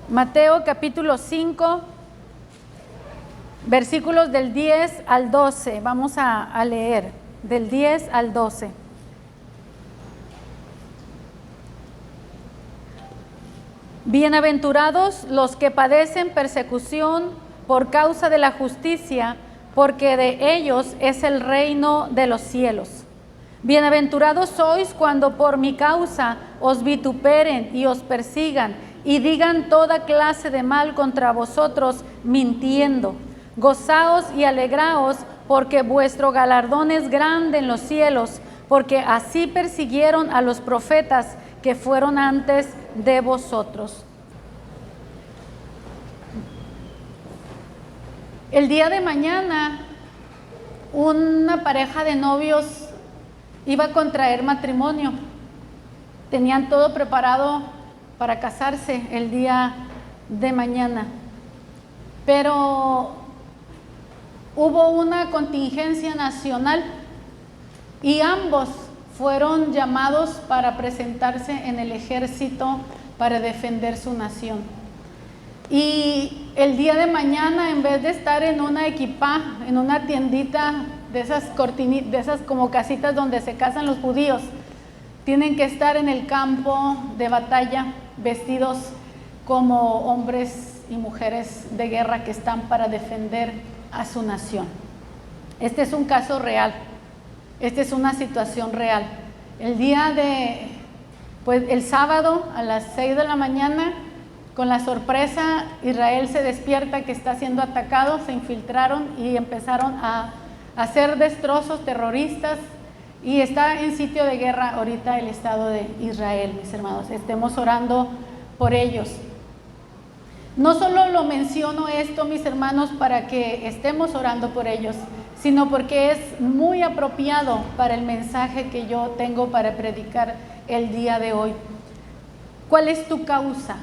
Mateo capítulo 5, versículos del 10 al 12. Vamos a leer del 10 al 12. Bienaventurados los que padecen persecución por causa de la justicia, porque de ellos es el reino de los cielos. Bienaventurados sois cuando por mi causa os vituperen y os persigan y digan toda clase de mal contra vosotros, mintiendo. Gozaos y alegraos, porque vuestro galardón es grande en los cielos, porque así persiguieron a los profetas que fueron antes de vosotros. El día de mañana, una pareja de novios iba a contraer matrimonio. Tenían todo preparado para casarse el día de mañana, pero hubo una contingencia nacional y ambos fueron llamados para presentarse en el ejército para defender su nación. Y el día de mañana, en vez de estar en una equipá, en una tiendita de esas de esas como casitas donde se casan los judíos, tienen que estar en el campo de batalla vestidos como hombres y mujeres de guerra que están para defender a su nación. Este es un caso real, esta es una situación real. El día de, el sábado a las 6 de la mañana, con la sorpresa, Israel se despierta que está siendo atacado, se infiltraron y empezaron a hacer destrozos terroristas y está en sitio de guerra ahorita el Estado de Israel, mis hermanos. Estemos orando por ellos. No solo lo menciono esto, mis hermanos, para que estemos orando por ellos, sino porque es muy apropiado para el mensaje que yo tengo para predicar el día de hoy. ¿Cuál es tu causa?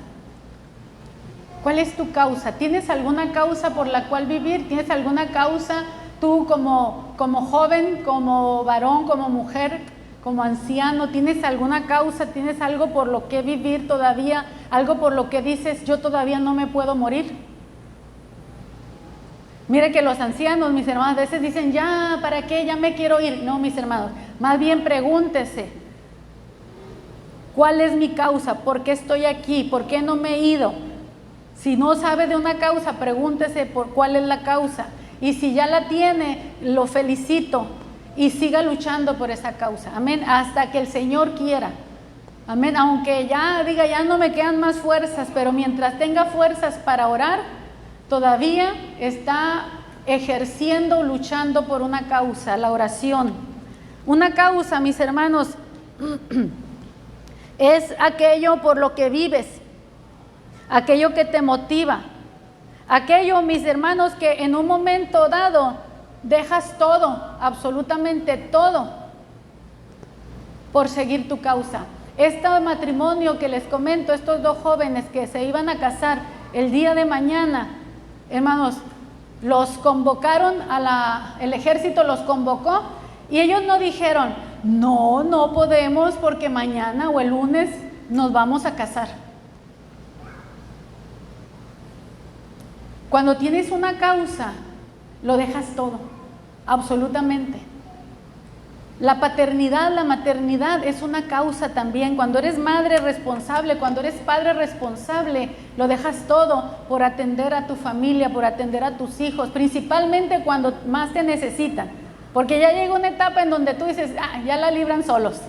¿Cuál es tu causa? ¿Tienes alguna causa por la cual vivir? ¿Tienes alguna causa tú como joven, como varón, como mujer, como anciano? ¿Tienes alguna causa? ¿Tienes algo por lo que vivir todavía? ¿Algo por lo que dices, yo todavía no me puedo morir? Mire que los ancianos, mis hermanos, a veces dicen, ya, ¿para qué? Ya me quiero ir. No, mis hermanos, más bien pregúntese, ¿cuál es mi causa? ¿Por qué estoy aquí? ¿Por qué no me he ido? Si no sabe de una causa, pregúntese por cuál es la causa. Y si ya la tiene, lo felicito y siga luchando por esa causa. Amén. Hasta que el Señor quiera. Amén. Aunque ya diga, ya no me quedan más fuerzas, pero mientras tenga fuerzas para orar, todavía está ejerciendo, luchando por una causa, la oración. Una causa, mis hermanos, es aquello por lo que vives, aquello que te motiva, aquello, mis hermanos, que en un momento dado dejas todo, absolutamente todo, por seguir tu causa. Este matrimonio que les comento, estos dos jóvenes que se iban a casar el día de mañana, hermanos, los convocaron el ejército los convocó y ellos no dijeron, no podemos porque mañana o el lunes nos vamos a casar. Cuando tienes una causa, lo dejas todo, absolutamente. La paternidad, la maternidad es una causa también. Cuando eres madre responsable, cuando eres padre responsable, lo dejas todo por atender a tu familia, por atender a tus hijos, principalmente cuando más te necesitan. Porque ya llega una etapa en donde tú dices, ya la libran solos.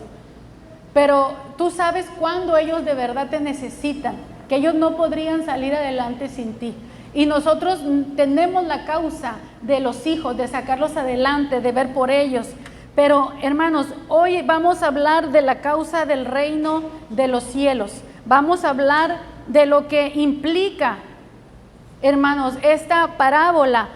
Pero tú sabes cuándo ellos de verdad te necesitan, que ellos no podrían salir adelante sin ti. Y nosotros tenemos la causa de los hijos, de sacarlos adelante, de ver por ellos. Pero, hermanos, hoy vamos a hablar de la causa del reino de los cielos. Vamos a hablar de lo que implica, hermanos, esta parábola.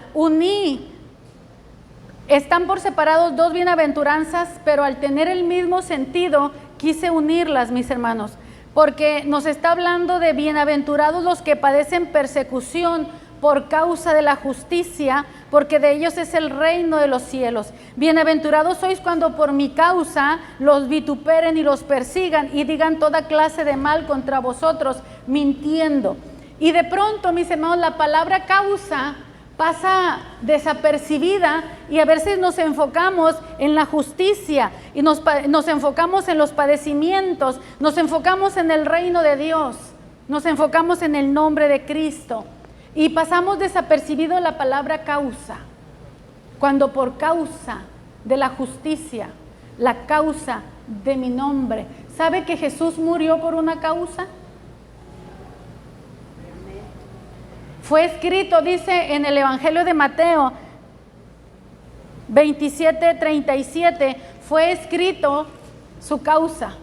Están por separados dos bienaventuranzas, pero al tener el mismo sentido, quise unirlas, mis hermanos. Porque nos está hablando de bienaventurados los que padecen persecución por causa de la justicia, porque de ellos es el reino de los cielos. Bienaventurados sois cuando por mi causa los vituperen y los persigan y digan toda clase de mal contra vosotros, mintiendo. Y de pronto, mis hermanos, la palabra causa pasa desapercibida y a veces nos enfocamos en la justicia y nos enfocamos en los padecimientos, nos enfocamos en el reino de Dios, nos enfocamos en el nombre de Cristo y pasamos desapercibido la palabra causa, cuando por causa de la justicia, la causa de mi nombre. ¿Sabe que Jesús murió por una causa? Fue escrito, dice en el Evangelio de Mateo 27:37, fue escrito su causa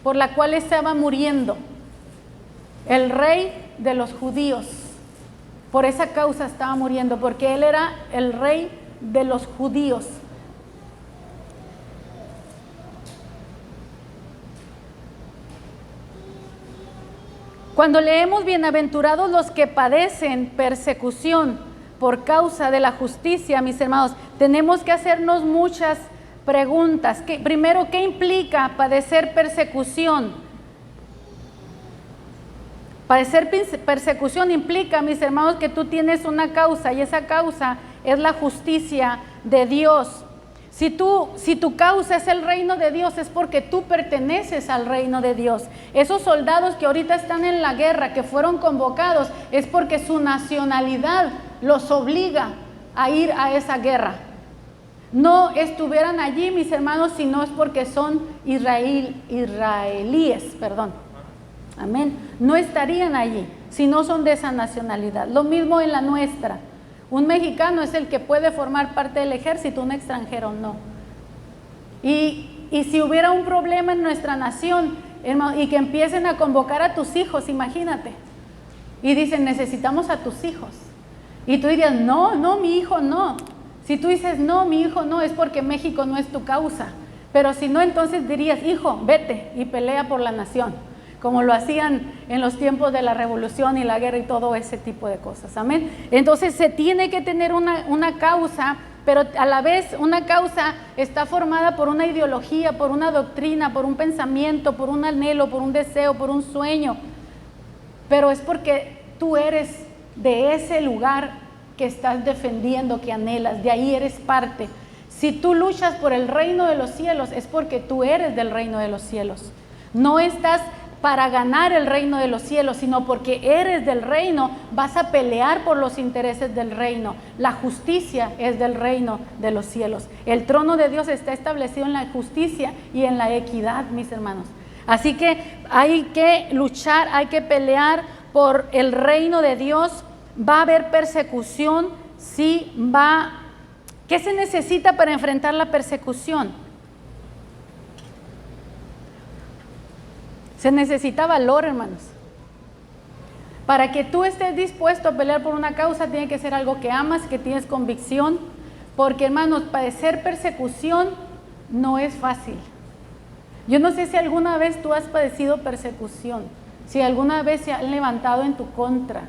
por la cual estaba muriendo. El rey de los judíos, por esa causa estaba muriendo, porque él era el rey de los judíos. Cuando leemos bienaventurados los que padecen persecución por causa de la justicia, mis hermanos, tenemos que hacernos muchas preguntas. Primero, ¿qué implica padecer persecución? Padecer persecución implica, mis hermanos, que tú tienes una causa y esa causa es la justicia de Dios. Si tu causa es el reino de Dios, es porque tú perteneces al reino de Dios. Esos soldados que ahorita están en la guerra, que fueron convocados, es porque su nacionalidad los obliga a ir a esa guerra. No estuvieran allí, mis hermanos, si no es porque son israelíes, perdón. Amén. No estarían allí si no son de esa nacionalidad. Lo mismo en la nuestra. Un mexicano es el que puede formar parte del ejército, un extranjero no. Y si hubiera un problema en nuestra nación, hermano, y que empiecen a convocar a tus hijos, imagínate. Y dicen, necesitamos a tus hijos. Y tú dirías, no, mi hijo no. Si tú dices, no, mi hijo no, es porque México no es tu causa. Pero si no, entonces dirías, hijo, vete y pelea por la nación, como lo hacían en los tiempos de la revolución y la guerra y todo ese tipo de cosas. Amén. Entonces se tiene que tener una causa, pero a la vez una causa está formada por una ideología, por una doctrina, por un pensamiento, por un anhelo, por un deseo, por un sueño. Pero es porque tú eres de ese lugar que estás defendiendo, que anhelas, de ahí eres parte. Si tú luchas por el reino de los cielos, es porque tú eres del reino de los cielos. No estás para ganar el reino de los cielos, sino porque eres del reino, vas a pelear por los intereses del reino. La justicia es del reino de los cielos. El trono de Dios está establecido en la justicia y en la equidad, mis hermanos. Así que hay que luchar, hay que pelear por el reino de Dios. Va a haber persecución, sí, ¿Qué se necesita para enfrentar la persecución? Se necesita valor, hermanos. Para que tú estés dispuesto a pelear por una causa, tiene que ser algo que amas, que tienes convicción, porque, hermanos, padecer persecución no es fácil. Yo no sé si alguna vez tú has padecido persecución, si alguna vez se han levantado en tu contra,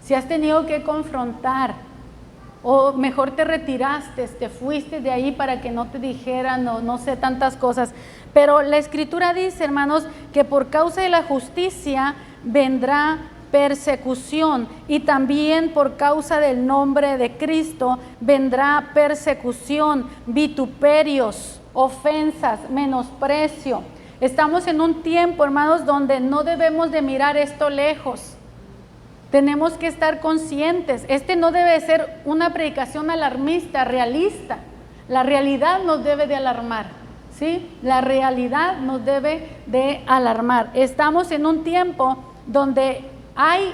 si has tenido que confrontar, o mejor te retiraste, te fuiste de ahí para que no te dijeran, no sé, tantas cosas. Pero la Escritura dice, hermanos, que por causa de la justicia vendrá persecución, y también por causa del nombre de Cristo vendrá persecución, vituperios, ofensas, menosprecio. Estamos en un tiempo, hermanos, donde no debemos de mirar esto lejos. Tenemos que estar conscientes. No debe ser una predicación alarmista, realista. La realidad nos debe de alarmar, ¿sí? La realidad nos debe de alarmar. Estamos en un tiempo donde hay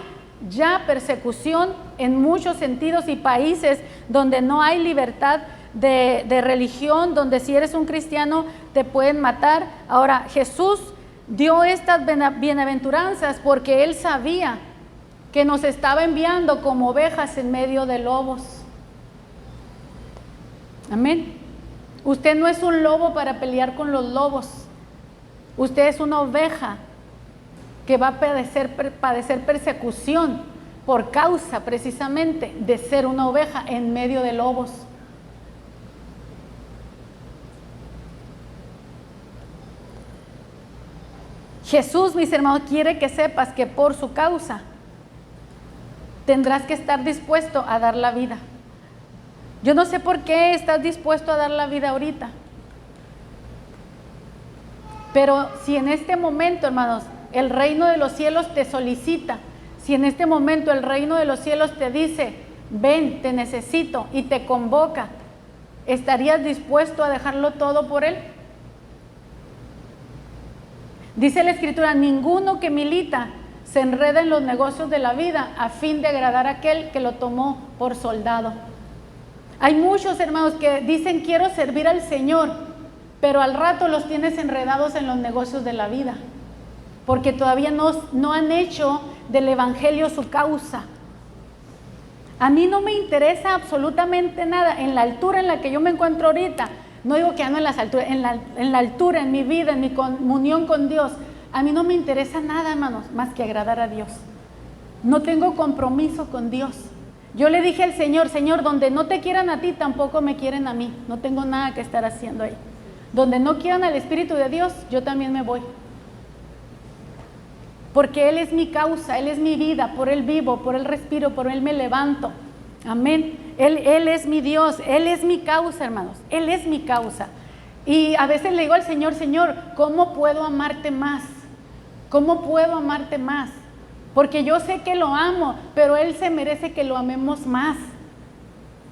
ya persecución en muchos sentidos y países donde no hay libertad de religión, donde si eres un cristiano te pueden matar. Ahora, Jesús dio estas bienaventuranzas porque Él sabía que nos estaba enviando como ovejas en medio de lobos. Amén. Usted no es un lobo para pelear con los lobos. Usted es una oveja que va a padecer persecución por causa precisamente de ser una oveja en medio de lobos. Jesús, mis hermanos, quiere que sepas que por su causa tendrás que estar dispuesto a dar la vida. Yo no sé por qué estás dispuesto a dar la vida ahorita. Pero si en este momento, hermanos, el reino de los cielos te solicita, si en este momento el reino de los cielos te dice, ven, te necesito, y te convoca, ¿estarías dispuesto a dejarlo todo por él? Dice la Escritura, ninguno que milita se enreda en los negocios de la vida a fin de agradar a aquel que lo tomó por soldado. Hay muchos hermanos que dicen quiero servir al Señor, pero al rato los tienes enredados en los negocios de la vida, porque todavía no han hecho del evangelio su causa. A mí no me interesa absolutamente nada en la altura en la que yo me encuentro ahorita. No digo que ya no en las alturas, en la altura, en mi vida, en mi comunión con Dios. A mí no me interesa nada, hermanos, más que agradar a Dios. No tengo compromiso con Dios. Yo le dije al Señor, Señor, donde no te quieran a ti, tampoco me quieren a mí. No tengo nada que estar haciendo ahí. Donde no quieran al Espíritu de Dios, yo también me voy. Porque Él es mi causa, Él es mi vida, por Él vivo, por Él respiro, por Él me levanto. Amén. Él es mi Dios, Él es mi causa, hermanos. Él es mi causa. Y a veces le digo al Señor, Señor, ¿cómo puedo amarte más? ¿Cómo puedo amarte más? Porque yo sé que lo amo, pero Él se merece que lo amemos más.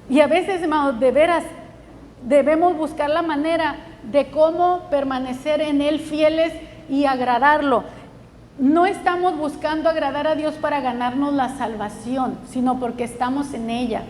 Y a veces, hermanos, de veras, debemos buscar la manera de cómo permanecer en Él fieles y agradarlo. No estamos buscando agradar a Dios para ganarnos la salvación, sino porque estamos en ella.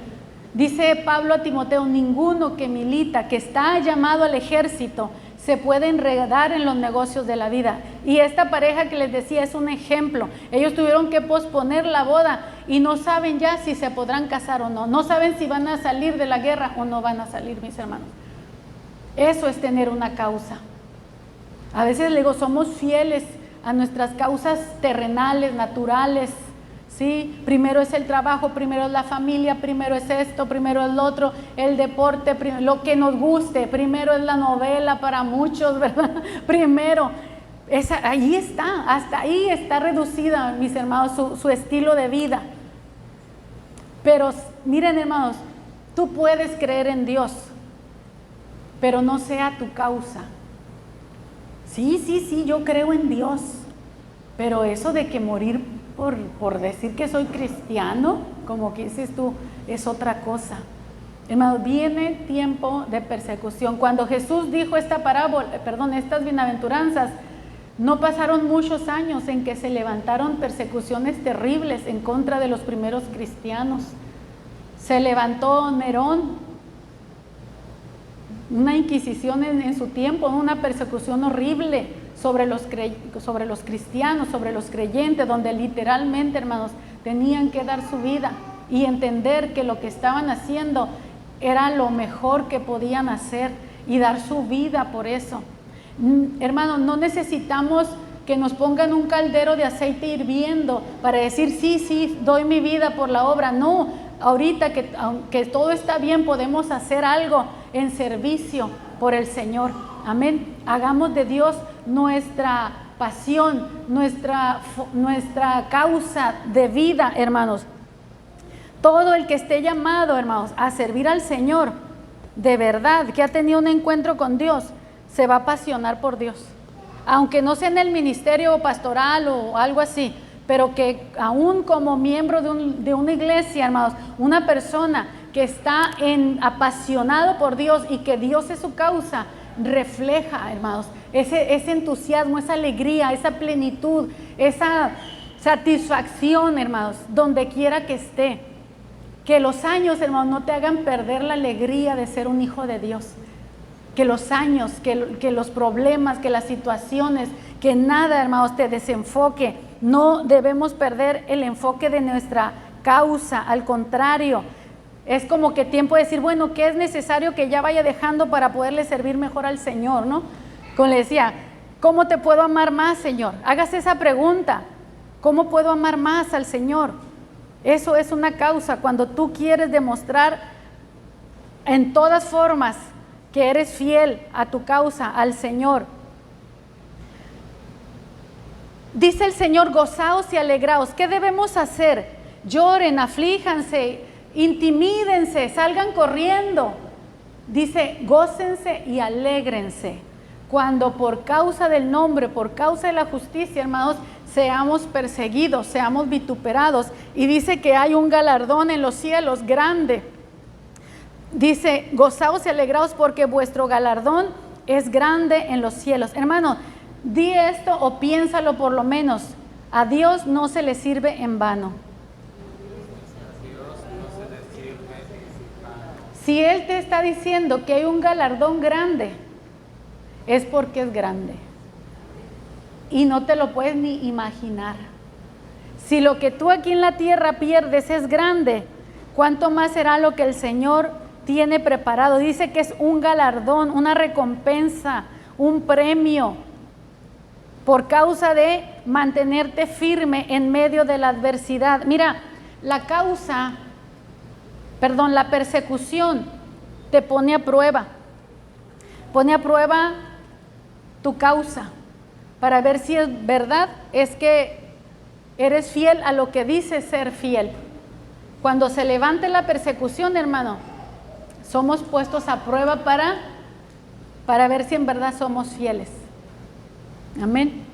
Dice Pablo a Timoteo, ninguno que milita, que está llamado al ejército, se puede enredar en los negocios de la vida. Y esta pareja que les decía es un ejemplo. Ellos tuvieron que posponer la boda y no saben ya si se podrán casar o no. No saben si van a salir de la guerra o no van a salir, mis hermanos. Eso es tener una causa. A veces le digo, somos fieles a nuestras causas terrenales, naturales, ¿sí? Primero es el trabajo, primero es la familia, primero es esto, primero es lo otro, el deporte, lo que nos guste, primero es la novela para muchos, ¿verdad? Primero, ahí está, hasta ahí está reducida, mis hermanos, su estilo de vida. Pero miren, hermanos, tú puedes creer en Dios, pero no sea tu causa. Sí, yo creo en Dios, pero eso de que morir por decir que soy cristiano, como que dices tú, es otra cosa. Hermano, viene tiempo de persecución. Cuando Jesús dijo esta parábola, estas bienaventuranzas, no pasaron muchos años en que se levantaron persecuciones terribles en contra de los primeros cristianos. Se levantó Nerón, una inquisición en su tiempo, una persecución horrible sobre los cristianos, sobre los creyentes, donde literalmente, hermanos, tenían que dar su vida y entender que lo que estaban haciendo era lo mejor que podían hacer y dar su vida por eso. Hermanos, no necesitamos que nos pongan un caldero de aceite hirviendo para decir, sí, doy mi vida por la obra. No, ahorita que todo está bien, podemos hacer algo en servicio por el Señor. Amén. Hagamos de Dios nuestra pasión, nuestra causa de vida, hermanos. Todo el que esté llamado, hermanos, a servir al Señor, de verdad, que ha tenido un encuentro con Dios, se va a apasionar por Dios. Aunque no sea en el ministerio pastoral o algo así, pero que aún como miembro de una iglesia, hermanos, una persona que está apasionado por Dios y que Dios es su causa, refleja, hermanos, ese entusiasmo, esa alegría, esa plenitud, esa satisfacción, hermanos, donde quiera que esté. Que los años, hermanos, no te hagan perder la alegría de ser un hijo de Dios. Que los años, que los problemas, que las situaciones, que nada, hermanos, te desenfoque. No debemos perder el enfoque de nuestra causa, al contrario. Es como que tiempo de decir, bueno, ¿qué es necesario que ya vaya dejando para poderle servir mejor al Señor, no? Como le decía, ¿cómo te puedo amar más, Señor? Hágase esa pregunta. ¿Cómo puedo amar más al Señor? Eso es una causa, cuando tú quieres demostrar en todas formas que eres fiel a tu causa, al Señor. Dice el Señor, gozaos y alegraos. ¿Qué debemos hacer? lloren, aflíjanse, intimídense, salgan corriendo. Dice, gócense y alégrense cuando por causa del nombre, por causa de la justicia, hermanos, seamos perseguidos, seamos vituperados. Y dice que hay un galardón en los cielos grande. Dice, gozaos y alegraos porque vuestro galardón es grande en los cielos. Hermano, di esto o piénsalo por lo menos. A Dios no se le sirve en vano. Si Él te está diciendo que hay un galardón grande, es porque es grande. Y no te lo puedes ni imaginar. Si lo que tú aquí en la tierra pierdes es grande, ¿cuánto más será lo que el Señor tiene preparado? Dice que es un galardón, una recompensa, un premio, por causa de mantenerte firme en medio de la adversidad. Mira, la persecución te pone a prueba. Pone a prueba tu causa para ver si es verdad, es que eres fiel a lo que dices ser fiel. Cuando se levante la persecución, hermano, somos puestos a prueba para ver si en verdad somos fieles. Amén.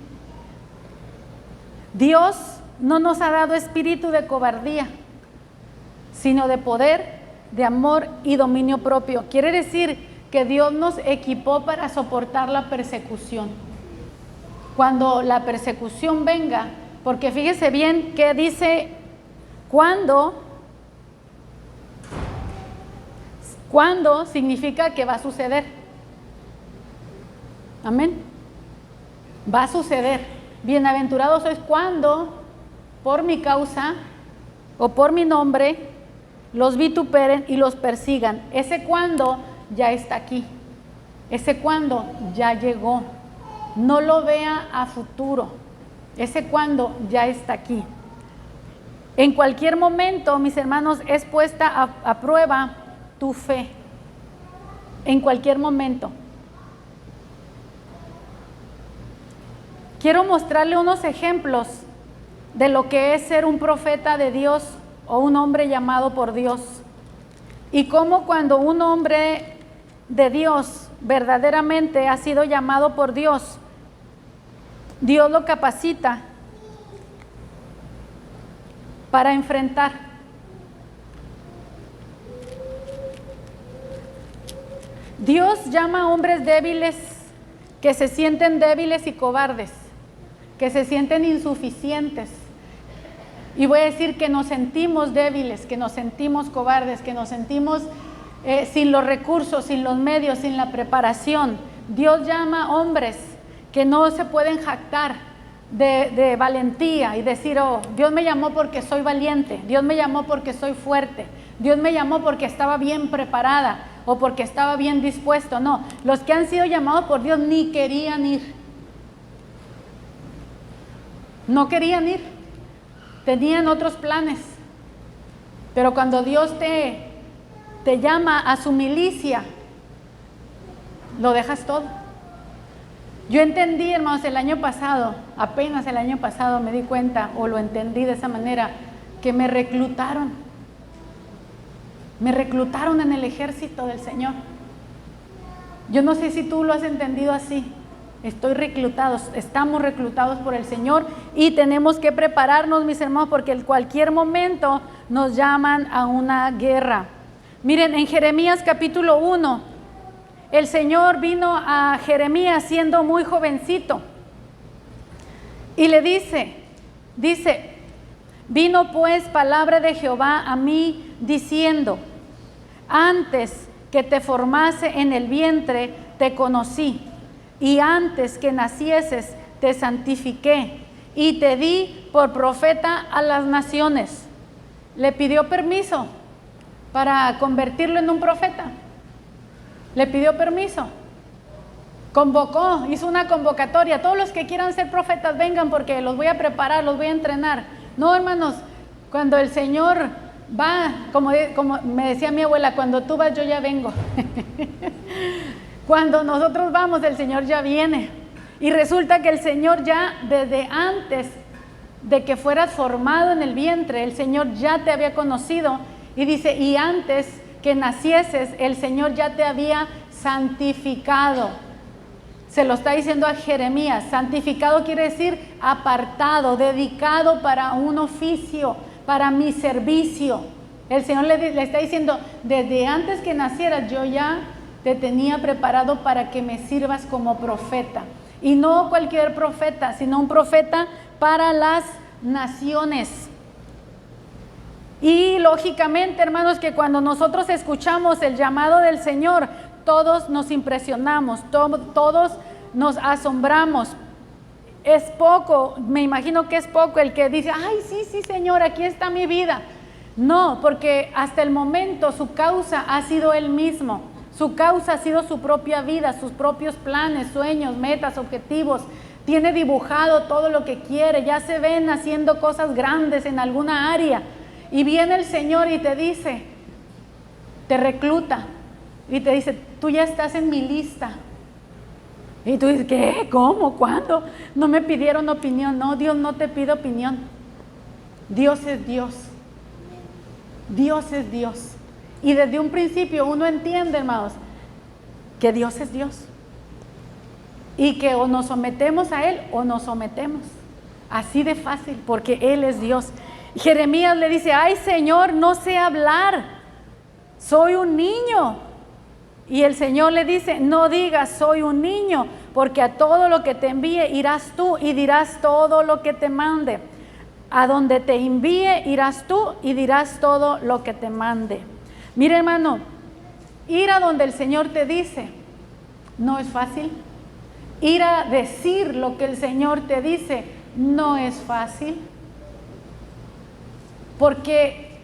Dios no nos ha dado espíritu de cobardía, sino de poder, de amor y dominio propio. Quiere decir que Dios nos equipó para soportar la persecución. Cuando la persecución venga, porque fíjese bien que dice cuando significa que va a suceder. Amén. Va a suceder. Bienaventurados sois cuando por mi causa o por mi nombre los vituperen y los persigan. Ese cuando ya está aquí. Ese cuando ya llegó. No lo vea a futuro. Ese cuando ya está aquí. En cualquier momento, mis hermanos, es puesta a prueba tu fe. En cualquier momento. Quiero mostrarle unos ejemplos de lo que es ser un profeta de Dios o un hombre llamado por Dios. Y cómo cuando un hombre de Dios verdaderamente ha sido llamado por Dios, Dios lo capacita para enfrentar. Dios llama a hombres débiles que se sienten débiles y cobardes, que se sienten insuficientes. Y voy a decir que nos sentimos débiles, que nos sentimos cobardes, que nos sentimos sin los recursos, sin los medios, sin la preparación. Dios llama a hombres que no se pueden jactar de valentía y decir, oh, Dios me llamó porque soy valiente, Dios me llamó porque soy fuerte, Dios me llamó porque estaba bien preparada o porque estaba bien dispuesto. No, los que han sido llamados por Dios ni querían ir. No querían ir, tenían otros planes. Pero cuando Dios te llama a su milicia, lo dejas todo. Yo entendí, hermanos, apenas el año pasado me di cuenta, o lo entendí de esa manera, que me reclutaron. Me reclutaron en el ejército del Señor. Yo no sé si tú lo has entendido así. Estamos reclutados por el Señor y tenemos que prepararnos, mis hermanos, porque en cualquier momento nos llaman a una guerra. Miren, en Jeremías capítulo 1, el Señor vino a Jeremías siendo muy jovencito y le dice, vino pues palabra de Jehová a mí diciendo, antes que te formase en el vientre te conocí, y antes que nacieses te santifiqué y te di por profeta a las naciones. Le pidió permiso para convertirlo en un profeta. Le pidió permiso. Convocó, hizo una convocatoria. Todos los que quieran ser profetas vengan porque los voy a preparar, los voy a entrenar. No, hermanos, cuando el Señor va, como me decía mi abuela, cuando tú vas yo ya vengo. Cuando nosotros vamos, el Señor ya viene. Y resulta que el Señor ya desde antes de que fueras formado en el vientre, el Señor ya te había conocido. Y dice, y antes que nacieses, el Señor ya te había santificado. Se lo está diciendo a Jeremías. Santificado quiere decir apartado, dedicado para un oficio, para mi servicio. El Señor le está diciendo, desde antes que nacieras yo ya te tenía preparado para que me sirvas como profeta. Y no cualquier profeta, sino un profeta para las naciones. Y lógicamente, hermanos, que cuando nosotros escuchamos el llamado del Señor, todos nos impresionamos, todos nos asombramos. Es poco, me imagino que es poco el que dice, ay, sí, Señor, aquí está mi vida. No, porque hasta el momento su causa ha sido Él mismo. Su causa ha sido su propia vida, sus propios planes, sueños, metas, objetivos. Tiene dibujado todo lo que quiere, ya se ven haciendo cosas grandes en alguna área. Y viene el Señor y te dice, te recluta y te dice, tú ya estás en mi lista. Y tú dices, ¿qué? ¿Cómo? ¿Cuándo? No me pidieron opinión. No, Dios no te pide opinión. Dios es Dios. Dios es Dios. Y desde un principio uno entiende, hermanos, que Dios es Dios. Y que o nos sometemos a Él o nos sometemos. Así de fácil, porque Él es Dios. Jeremías le dice, ay Señor, no sé hablar, soy un niño. Y el Señor le dice, no digas soy un niño, porque a todo lo que te envíe irás tú y dirás todo lo que te mande. A donde te envíe irás tú y dirás todo lo que te mande. Mire, hermano, ir a donde el Señor te dice no es fácil. Ir a decir lo que el Señor te dice no es fácil. Porque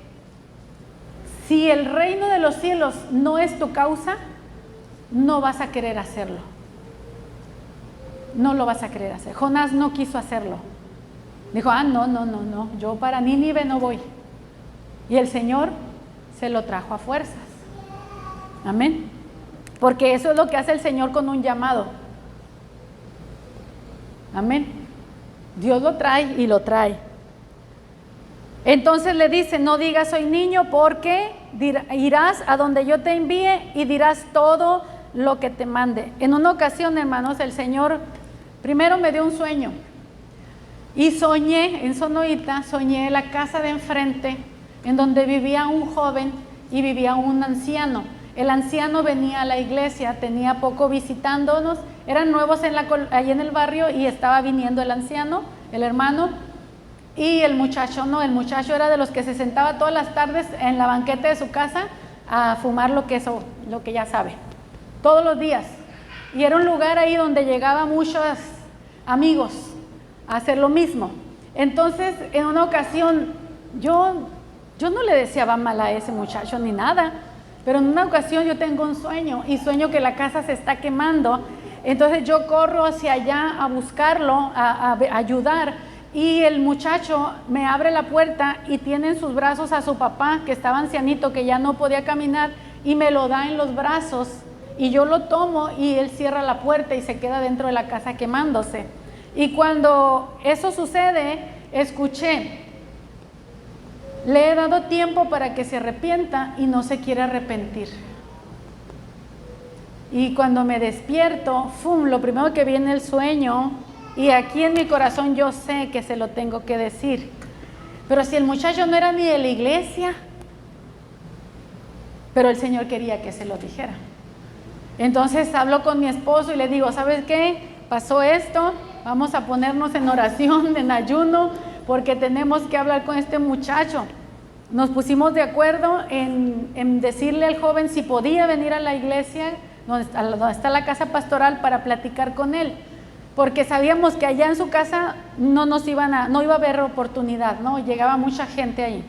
si el reino de los cielos no es tu causa, no vas a querer hacerlo. No lo vas a querer hacer. Jonás no quiso hacerlo. Dijo, no, yo para Nínive no voy. Y el Señor se lo trajo a fuerzas. Amén. Porque eso es lo que hace el Señor con un llamado. Amén. Dios lo trae y lo trae. Entonces le dice, no digas soy niño, porque irás a donde yo te envíe y dirás todo lo que te mande. En una ocasión, hermanos, el Señor primero me dio un sueño. Y soñé, en Sonoita, soñé la casa de enfrente, en donde vivía un joven y vivía un anciano. El anciano venía a la iglesia, tenía poco visitándonos, eran nuevos ahí en el barrio y estaba viniendo el anciano, el hermano, y el muchacho no, el muchacho era de los que se sentaba todas las tardes en la banqueta de su casa a fumar lo que ya sabe, todos los días. Y era un lugar ahí donde llegaban muchos amigos a hacer lo mismo. Entonces, en una ocasión, yo no le deseaba mal a ese muchacho ni nada, pero en una ocasión yo tengo un sueño y sueño que la casa se está quemando. Entonces yo corro hacia allá a buscarlo, a ayudar, y el muchacho me abre la puerta y tiene en sus brazos a su papá, que estaba ancianito, que ya no podía caminar, y me lo da en los brazos, y yo lo tomo y él cierra la puerta y se queda dentro de la casa quemándose. Y cuando eso sucede, escuché, le he dado tiempo para que se arrepienta y no se quiere arrepentir. Y cuando me despierto, ¡fum!, lo primero que viene el sueño, y aquí en mi corazón yo sé que se lo tengo que decir. Pero si el muchacho no era ni de la iglesia, pero el Señor quería que se lo dijera. Entonces hablo con mi esposo y le digo, ¿sabes qué? Pasó esto, vamos a ponernos en oración, en ayuno, porque tenemos que hablar con este muchacho. Nos pusimos de acuerdo en decirle al joven si podía venir a la iglesia, donde está la casa pastoral, para platicar con él, porque sabíamos que allá en su casa no iba a haber oportunidad, ¿no? Llegaba mucha gente ahí.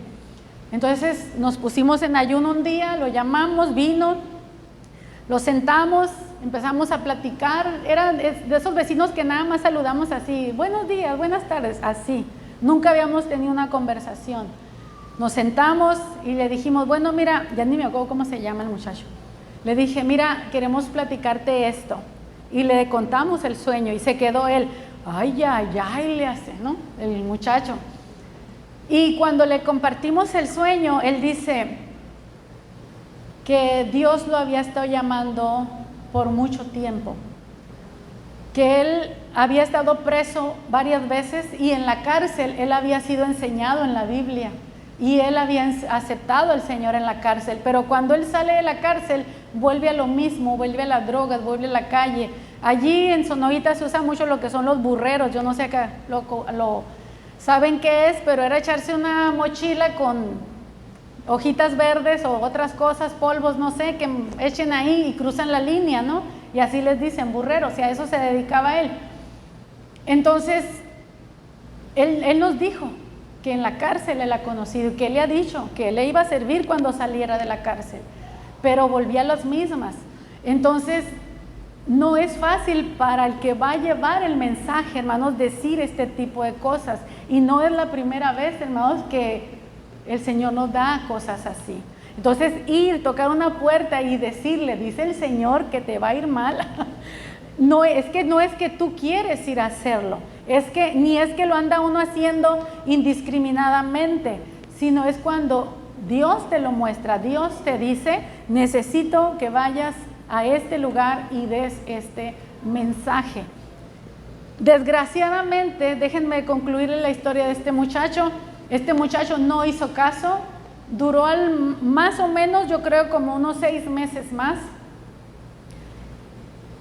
Entonces nos pusimos en ayuno un día, lo llamamos, vino, lo sentamos, empezamos a platicar. Era de esos vecinos que nada más saludamos así, buenos días, buenas tardes, así. Nunca habíamos tenido una conversación. Nos sentamos y le dijimos, bueno, mira, ya ni me acuerdo cómo se llama el muchacho. Le dije, mira, queremos platicarte esto. Y le contamos el sueño y se quedó él, ay, ay, ay, le hace, ¿no? El muchacho. Y cuando le compartimos el sueño, él dice que Dios lo había estado llamando por mucho tiempo, que él había estado preso varias veces y en la cárcel él había sido enseñado en la Biblia y él había aceptado al Señor en la cárcel, pero cuando él sale de la cárcel vuelve a lo mismo, vuelve a las drogas, vuelve a la calle. Allí en Sonorita se usa mucho lo que son los burreros, yo no sé acá lo saben qué es, pero era echarse una mochila con hojitas verdes o otras cosas, polvos, no sé, que echen ahí y cruzan la línea, ¿no? Y así les dicen burreros, y a eso se dedicaba él. Entonces, él nos dijo que en la cárcel él ha conocido, que él le ha dicho que él le iba a servir cuando saliera de la cárcel, pero volvía a las mismas. Entonces, no es fácil para el que va a llevar el mensaje, hermanos, decir este tipo de cosas. Y no es la primera vez, hermanos, que el Señor nos da cosas así. Entonces, tocar una puerta y decirle, dice el Señor que te va a ir mal. No es que tú quieres ir a hacerlo, ni es que lo anda uno haciendo indiscriminadamente, sino es cuando Dios te lo muestra. Dios te dice, necesito que vayas a este lugar y des este mensaje. Desgraciadamente, déjenme concluir la historia de este muchacho. Este muchacho no hizo caso, duró más o menos, yo creo, como unos 6 meses más,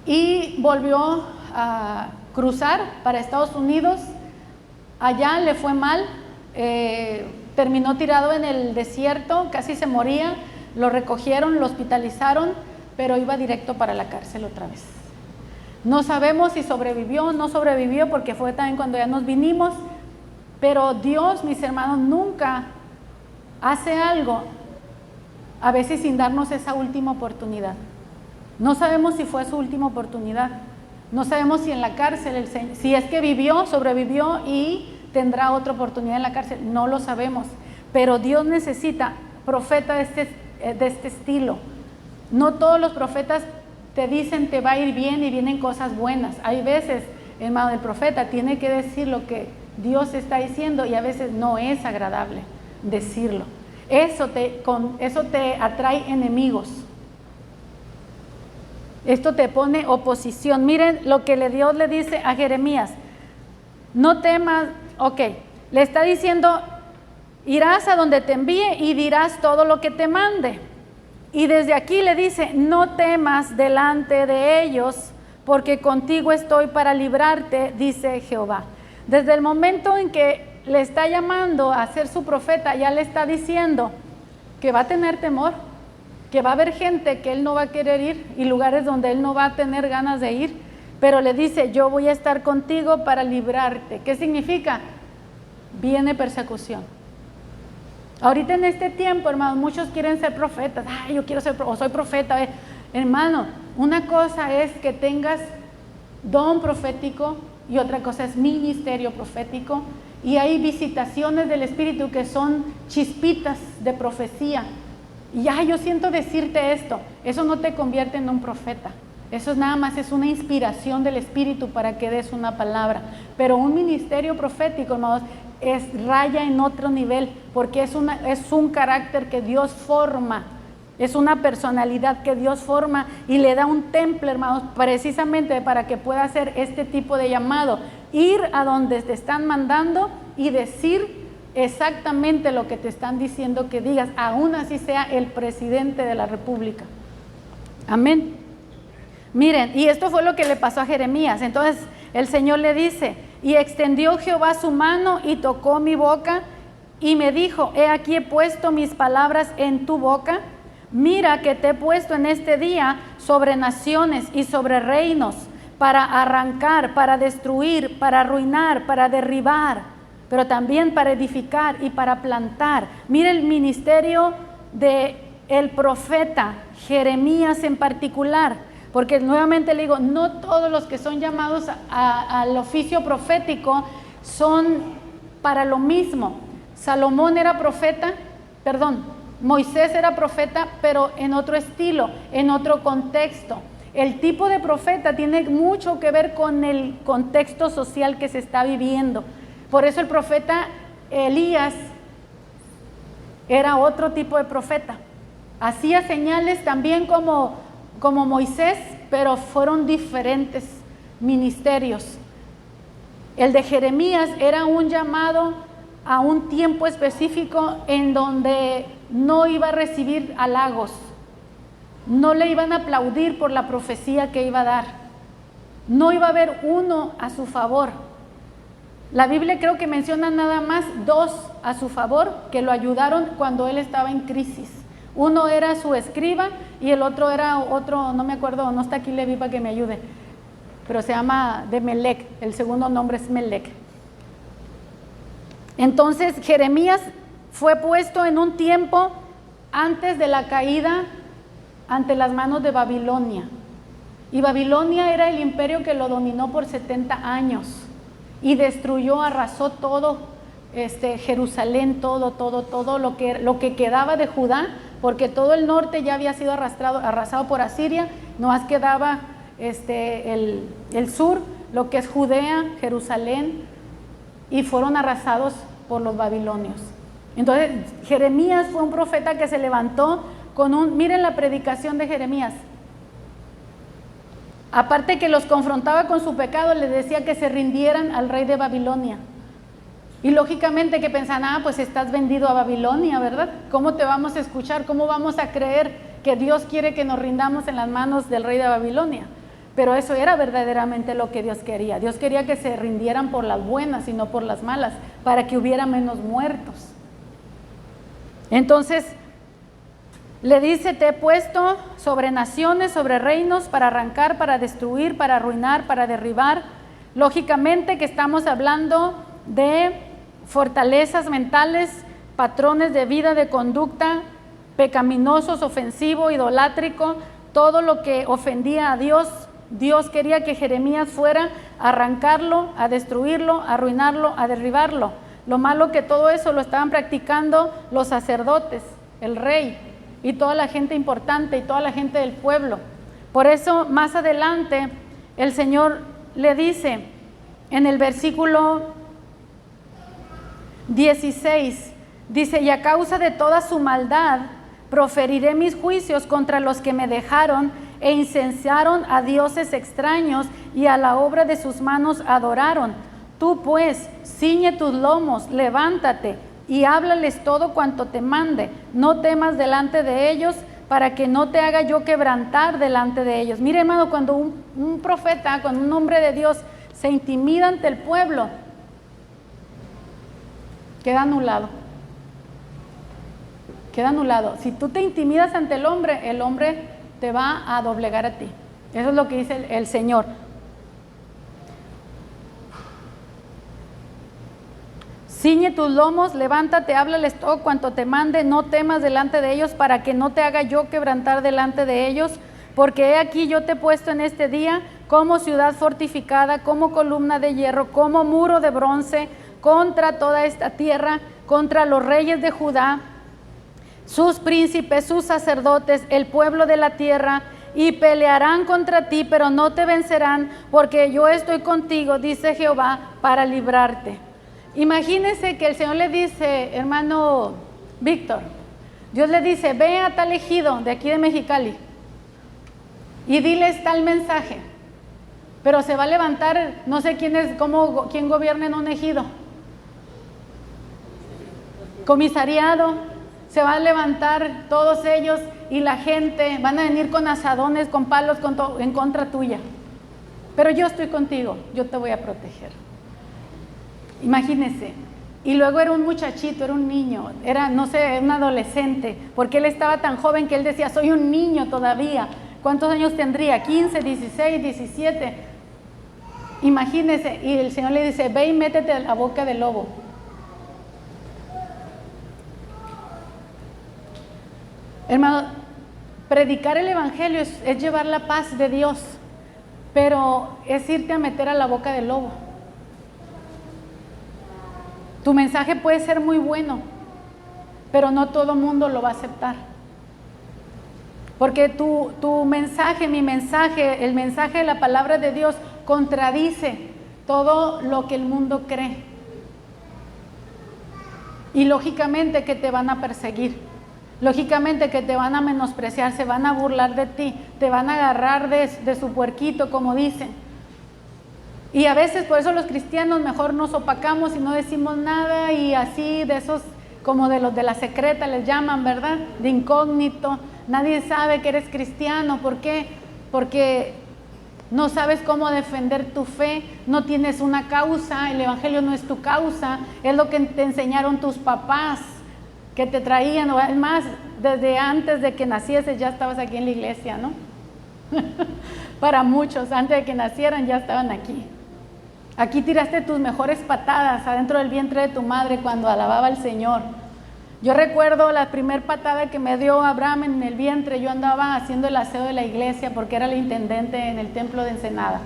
y volvió a cruzar para Estados Unidos. Allá le fue mal, terminó tirado en el desierto, casi se moría, lo recogieron, lo hospitalizaron, pero iba directo para la cárcel otra vez. No sabemos si sobrevivió o no sobrevivió, porque fue también cuando ya nos vinimos, pero Dios, mis hermanos, nunca hace algo a veces sin darnos esa última oportunidad. No sabemos si fue su última oportunidad, no sabemos si en la cárcel, si es que sobrevivió y tendrá otra oportunidad en la cárcel, no lo sabemos, pero Dios necesita profeta de este estilo. No todos los profetas te dicen te va a ir bien y vienen cosas buenas. Hay veces, hermano, el profeta tiene que decir lo que Dios está diciendo y a veces no es agradable decirlo. Eso te atrae enemigos. Esto te pone oposición. Miren lo que Dios le dice a Jeremías. No temas, le está diciendo, irás a donde te envíe y dirás todo lo que te mande. Y desde aquí le dice, no temas delante de ellos, porque contigo estoy para librarte, dice Jehová. Desde el momento en que le está llamando a ser su profeta, ya le está diciendo que va a tener temor, que va a haber gente que él no va a querer ir y lugares donde él no va a tener ganas de ir, pero le dice, yo voy a estar contigo para librarte. ¿Qué significa? Viene persecución. Ahorita en este tiempo, hermanos, muchos quieren ser profetas. Yo quiero ser, o soy profeta. Hermano, una cosa es que tengas don profético y otra cosa es ministerio profético. Y hay visitaciones del Espíritu que son chispitas de profecía. Y yo siento decirte esto, eso no te convierte en un profeta. Eso nada más es una inspiración del Espíritu para que des una palabra. Pero un ministerio profético, hermanos, raya en otro nivel, porque es un carácter que Dios forma, es una personalidad que Dios forma y le da un temple, hermanos, precisamente para que pueda hacer este tipo de llamado, ir a donde te están mandando y decir exactamente lo que te están diciendo que digas, aún así sea el presidente de la República. Amén. Miren, y esto fue lo que le pasó a Jeremías. Entonces el Señor le dice, y extendió Jehová su mano y tocó mi boca y me dijo, he aquí he puesto mis palabras en tu boca. Mira que te he puesto en este día sobre naciones y sobre reinos, para arrancar, para destruir, para arruinar, para derribar, pero también para edificar y para plantar. Mira el ministerio del profeta Jeremías en particular, porque nuevamente le digo, no todos los que son llamados al oficio profético son para lo mismo. Moisés era profeta, pero en otro estilo, en otro contexto. el tipo de profeta tiene mucho que ver con el contexto social que se está viviendo. Por eso el profeta Elías era otro tipo de profeta. Hacía señales también como Moisés, pero fueron diferentes ministerios. El de Jeremías era un llamado a un tiempo específico en donde no iba a recibir halagos, no le iban a aplaudir por la profecía que iba a dar, no iba a haber uno a su favor. La Biblia creo que menciona nada más 2 a su favor que lo ayudaron cuando él estaba en crisis. Uno era su escriba y el otro era otro, no me acuerdo, no está aquí Levi para que me ayude, pero se llama de Melec, el segundo nombre es Melec. Entonces Jeremías fue puesto en un tiempo antes de la caída ante las manos de Babilonia. Y Babilonia era el imperio que lo dominó por 70 años y destruyó, arrasó todo, Jerusalén, todo lo que quedaba de Judá, porque todo el norte ya había sido arrasado por Asiria, nomás quedaba el sur, lo que es Judea, Jerusalén, y fueron arrasados por los babilonios. Entonces Jeremías fue un profeta que se levantó miren la predicación de Jeremías. Aparte que los confrontaba con su pecado, les decía que se rindieran al rey de Babilonia. Y lógicamente que pensaban, pues estás vendido a Babilonia, ¿verdad? ¿Cómo te vamos a escuchar? ¿Cómo vamos a creer que Dios quiere que nos rindamos en las manos del rey de Babilonia? Pero eso era verdaderamente lo que Dios quería. Dios quería que se rindieran por las buenas y no por las malas, para que hubiera menos muertos. Entonces le dice, te he puesto sobre naciones, sobre reinos, para arrancar, para destruir, para arruinar, para derribar. Lógicamente que estamos hablando de fortalezas mentales, patrones de vida, de conducta, pecaminosos, ofensivo, idolátrico, todo lo que ofendía a Dios. Dios quería que Jeremías fuera a arrancarlo, a destruirlo, a arruinarlo, a derribarlo. Lo malo que todo eso lo estaban practicando los sacerdotes, el rey y toda la gente importante y toda la gente del pueblo. Por eso más adelante el Señor le dice en el versículo 16, dice, y a causa de toda su maldad proferiré mis juicios contra los que me dejaron e incensaron a dioses extraños y a la obra de sus manos adoraron. Tú pues, ciñe tus lomos, levántate y háblales todo cuanto te mande. No temas delante de ellos, para que no te haga yo quebrantar delante de ellos. Mire, hermano, cuando un profeta, cuando un hombre de Dios se intimida ante el pueblo, queda anulado. Queda anulado. Si tú te intimidas ante el hombre te va a doblegar a ti. Eso es lo que dice el Señor. Ciñe tus lomos, levántate, háblales todo cuanto te mande, no temas delante de ellos, para que no te haga yo quebrantar delante de ellos, porque he aquí yo te he puesto en este día como ciudad fortificada, como columna de hierro, como muro de bronce, contra toda esta tierra, contra los reyes de Judá, sus príncipes, sus sacerdotes, el pueblo de la tierra, y pelearán contra ti, pero no te vencerán, porque yo estoy contigo, dice Jehová, para librarte. Imagínense que el Señor le dice, hermano Víctor, Dios le dice, ve a tal ejido de aquí de Mexicali y diles tal mensaje, pero se va a levantar, no sé quién gobierna en un ejido, comisariado, se va a levantar todos ellos y la gente, van a venir con asadones, con palos en contra tuya, pero yo estoy contigo, yo te voy a proteger. Imagínense. Y luego era un muchachito, era un niño, era, no sé, un adolescente, porque él estaba tan joven que él decía, soy un niño todavía. ¿Cuántos años tendría? 15, 16, 17. Imagínense. Y el Señor le dice, ve y métete a la boca del lobo. Hermano, predicar el evangelio es llevar la paz de Dios, pero es irte a meter a la boca del lobo. Tu mensaje puede ser muy bueno, pero no todo mundo lo va a aceptar. Porque tu mensaje, mi mensaje, el mensaje de la palabra de Dios contradice todo lo que el mundo cree. Y lógicamente que te van a perseguir, lógicamente que te van a menospreciar, se van a burlar de ti, te van a agarrar de su puerquito, como dicen. Y a veces por eso los cristianos mejor nos opacamos y no decimos nada, y así de esos, como de los de la secreta les llaman, ¿verdad? De incógnito. Nadie sabe que eres cristiano. ¿Por qué? Porque no sabes cómo defender tu fe, no tienes una causa, el evangelio no es tu causa, es lo que te enseñaron tus papás, que te traían, o además desde antes de que nacieses ya estabas aquí en la iglesia, ¿no? Para muchos, antes de que nacieran ya estaban aquí. Aquí tiraste tus mejores patadas adentro del vientre de tu madre cuando alababa al Señor. Yo recuerdo la primer patada que me dio Abraham en el vientre. Yo andaba haciendo el aseo de la iglesia porque era el intendente en el templo de Ensenada.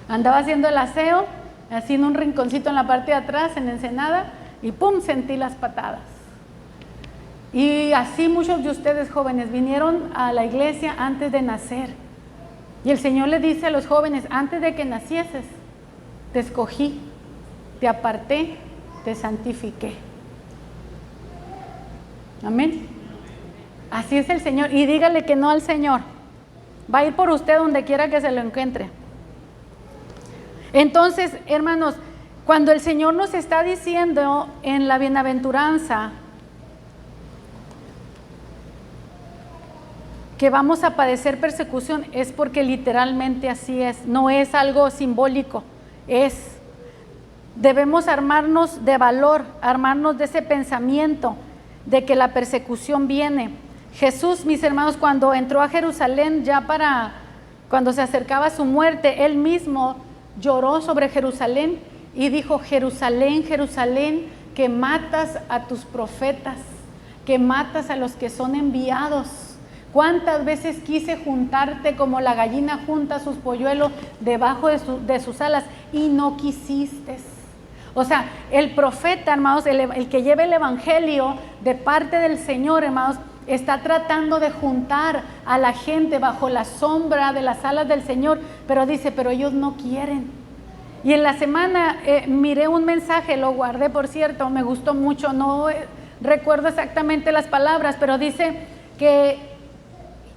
Andaba haciendo el aseo, así en un rinconcito en la parte de atrás, en Ensenada, y ¡pum!, sentí las patadas. Y así muchos de ustedes jóvenes vinieron a la iglesia antes de nacer. Y el Señor le dice a los jóvenes: antes de que nacieses, te escogí, te aparté, te santifiqué. Amén. Así es el Señor. Y dígale que no al Señor. Va a ir por usted donde quiera que se lo encuentre. Entonces, hermanos, cuando el Señor nos está diciendo en la bienaventuranza que vamos a padecer persecución, es porque literalmente así es. No es algo simbólico. Debemos armarnos de valor, armarnos de ese pensamiento de que la persecución viene. Jesús, mis hermanos, cuando entró a Jerusalén, cuando se acercaba a su muerte, él mismo lloró sobre Jerusalén y dijo: Jerusalén, Jerusalén, que matas a tus profetas, que matas a los que son enviados. ¿Cuántas veces quise juntarte como la gallina junta sus polluelos debajo de sus alas y no quisiste? O sea, el profeta, hermanos, el que lleva el evangelio de parte del Señor, hermanos, está tratando de juntar a la gente bajo la sombra de las alas del Señor, pero dice: pero ellos no quieren. Y en la semana miré un mensaje, lo guardé, por cierto, me gustó mucho, no recuerdo exactamente las palabras, pero dice que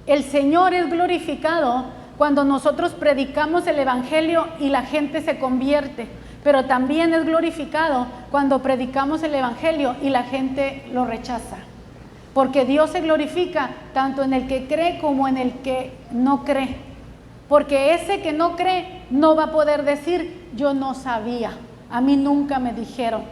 el Señor es glorificado cuando nosotros predicamos el evangelio y la gente se convierte. Pero también es glorificado cuando predicamos el evangelio y la gente lo rechaza. Porque Dios se glorifica tanto en el que cree como en el que no cree. Porque ese que no cree no va a poder decir: yo no sabía, a mí nunca me dijeron.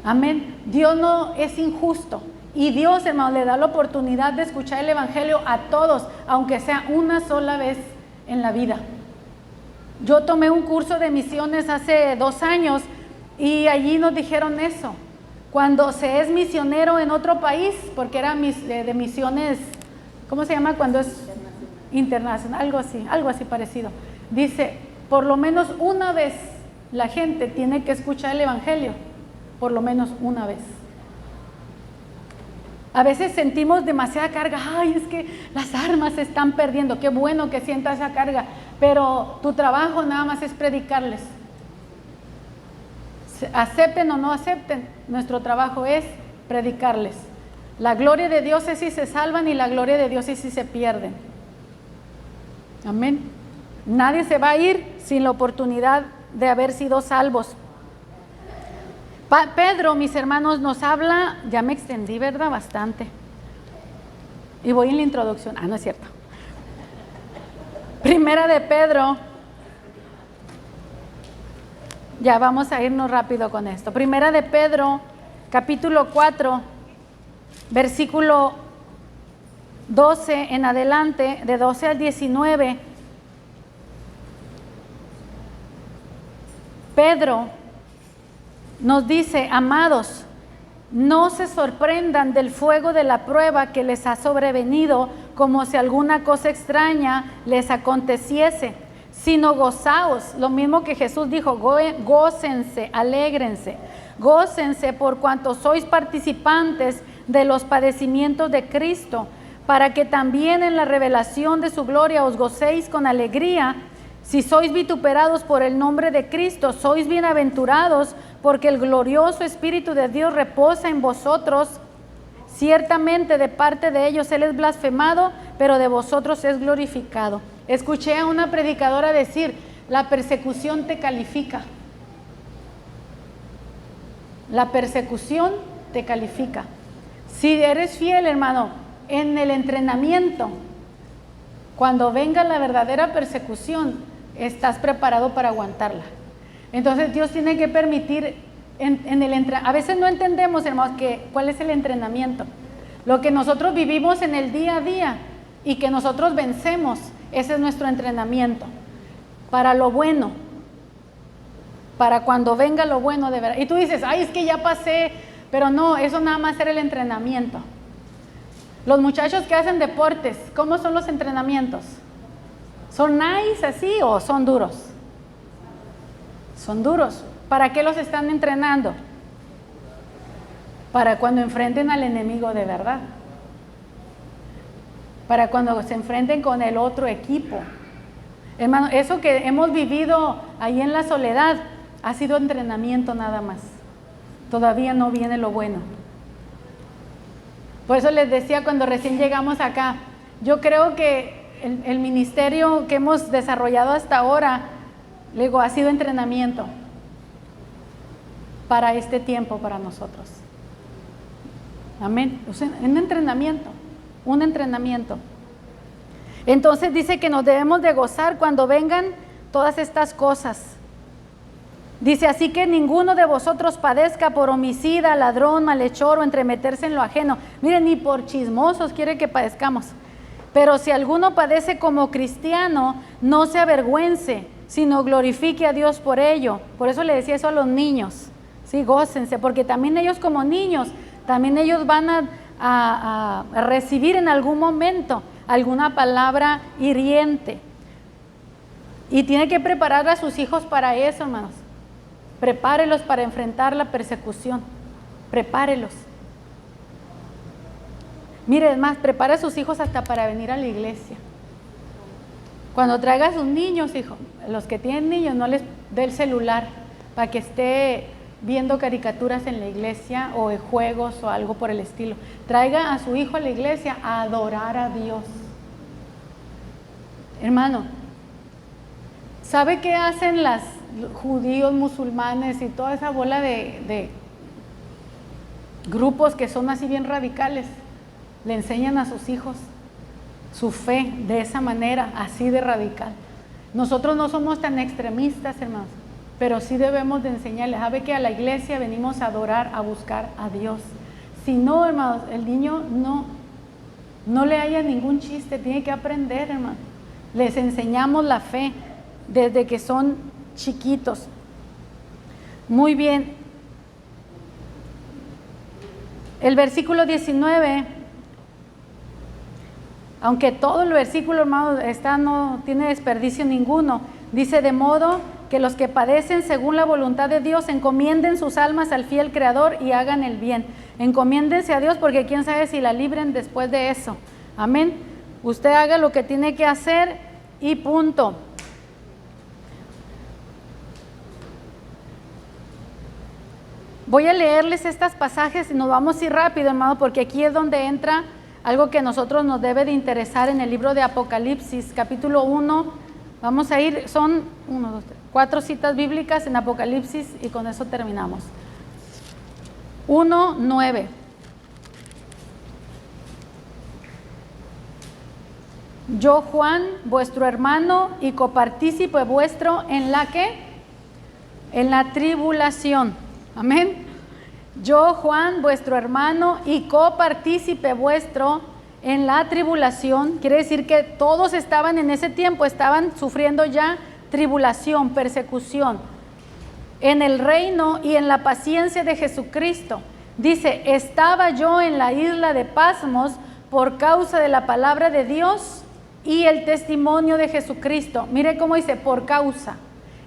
Amén. Dios no es injusto. Y Dios, hermano, le da la oportunidad de escuchar el evangelio a todos, aunque sea una sola vez en la vida. Yo tomé un curso de misiones hace 2 años y allí nos dijeron eso. Cuando se es misionero en otro país, porque era de misiones, ¿cómo se llama? Cuando es internacional, algo así parecido. Dice, por lo menos una vez la gente tiene que escuchar el evangelio, por lo menos una vez. A veces sentimos demasiada carga. Ay, es que las armas se están perdiendo. Qué bueno que sientas esa carga, pero tu trabajo nada más es predicarles. Acepten o no acepten, nuestro trabajo es predicarles. La gloria de Dios es si se salvan y la gloria de Dios es si se pierden. Amén. Nadie se va a ir sin la oportunidad de haber sido salvos. Pedro, mis hermanos, nos habla, ya me extendí, ¿verdad? Bastante. Y voy en la introducción. No es cierto. Primera de Pedro. Ya vamos a irnos rápido con esto. Primera de Pedro, capítulo 4, versículo 12 en adelante, de 12 al 19. Pedro nos dice: amados, no se sorprendan del fuego de la prueba que les ha sobrevenido, como si alguna cosa extraña les aconteciese, sino gozaos. Lo mismo que Jesús dijo: gócense, alégrense, gócense por cuanto sois participantes de los padecimientos de Cristo, para que también en la revelación de su gloria os gocéis con alegría. Si sois vituperados por el nombre de Cristo, sois bienaventurados, porque el glorioso Espíritu de Dios reposa en vosotros. Ciertamente de parte de ellos Él es blasfemado, pero de vosotros es glorificado. Escuché a una predicadora decir, la persecución te califica. La persecución te califica. Si eres fiel, hermano, en el entrenamiento, cuando venga la verdadera persecución, estás preparado para aguantarla. Entonces Dios tiene que permitir a veces no entendemos, hermanos, cuál es el entrenamiento. Lo que nosotros vivimos en el día a día y que nosotros vencemos, ese es nuestro entrenamiento. Para lo bueno, para cuando venga lo bueno de verdad. Y tú dices, ay, es que ya pasé, pero no, eso nada más era el entrenamiento. Los muchachos que hacen deportes, ¿cómo son los entrenamientos? ¿Son nice así o son duros? Son duros. ¿Para qué los están entrenando? Para cuando enfrenten al enemigo de verdad. Para cuando se enfrenten con el otro equipo. Hermano, eso que hemos vivido ahí en la soledad ha sido entrenamiento nada más. Todavía no viene lo bueno. Por eso les decía cuando recién llegamos acá, yo creo que el ministerio que hemos desarrollado hasta ahora, le digo, ha sido entrenamiento para este tiempo, para nosotros. Amén. O sea, un entrenamiento. Entonces dice que nos debemos de gozar cuando vengan todas estas cosas. Dice, así que ninguno de vosotros padezca por homicida, ladrón, malhechor o entremeterse en lo ajeno. Miren, ni por chismosos quiere que padezcamos. Pero si alguno padece como cristiano, no se avergüence, sino glorifique a Dios por ello. Por eso le decía eso a los niños. Sí, gócense, porque también ellos como niños, también ellos van a recibir en algún momento alguna palabra hiriente. Y tiene que preparar a sus hijos para eso, hermanos. Prepárelos para enfrentar la persecución. Prepárelos. Mire, es más, prepare a sus hijos hasta para venir a la iglesia. Cuando traiga a sus niños, hijo, los que tienen niños, no les dé el celular para que esté viendo caricaturas en la iglesia o juegos o algo por el estilo. Traiga a su hijo a la iglesia a adorar a Dios. Hermano, ¿sabe qué hacen los judíos, musulmanes y toda esa bola de grupos que son así bien radicales? Le enseñan a sus hijos su fe de esa manera, así de radical. Nosotros no somos tan extremistas, hermanos, pero sí debemos de enseñarles. ¿Sabe que a la iglesia venimos a adorar, a buscar a Dios? Si no, hermanos, el niño no le haya ningún chiste, tiene que aprender, hermano. Les enseñamos la fe desde que son chiquitos. Muy bien. El versículo 19, aunque todo el versículo, hermano, no tiene desperdicio ninguno, dice: de modo que los que padecen según la voluntad de Dios encomienden sus almas al fiel Creador y hagan el bien. Encomiéndense a Dios, porque quién sabe si la libren después de eso. Amén. Usted haga lo que tiene que hacer y punto. Voy a leerles estos pasajes y nos vamos a ir rápido, hermano, porque aquí es donde entra algo que a nosotros nos debe de interesar en el libro de Apocalipsis, capítulo 1. Vamos a ir, son 4 citas bíblicas en Apocalipsis y con eso terminamos. 1:9. Yo, Juan, vuestro hermano y copartícipe vuestro en la ¿qué? En la tribulación. Amén. Yo, Juan, vuestro hermano y copartícipe vuestro en la tribulación. Quiere decir que todos estaban en ese tiempo, estaban sufriendo ya tribulación, persecución, en el reino y en la paciencia de Jesucristo. Dice: estaba yo en la isla de Pasmos por causa de la palabra de Dios y el testimonio de Jesucristo. Mire cómo dice, por causa.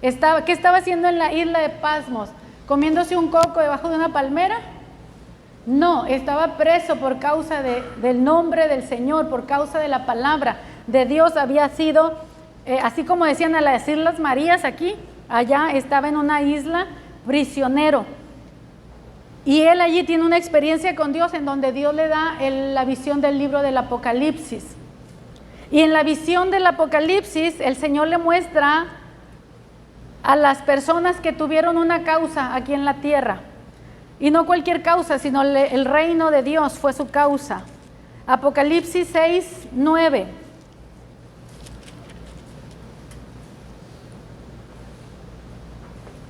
¿Qué estaba haciendo en la isla de Pasmos? ¿Comiéndose un coco debajo de una palmera? No, estaba preso por causa del nombre del Señor, por causa de la palabra de Dios. Había sido, así como decían a las Islas Marías aquí, allá estaba en una isla prisionero. Y él allí tiene una experiencia con Dios en donde Dios le da la visión del libro del Apocalipsis. Y en la visión del Apocalipsis el Señor le muestra a las personas que tuvieron una causa aquí en la tierra. Y no cualquier causa, sino el reino de Dios fue su causa. Apocalipsis 6, 9.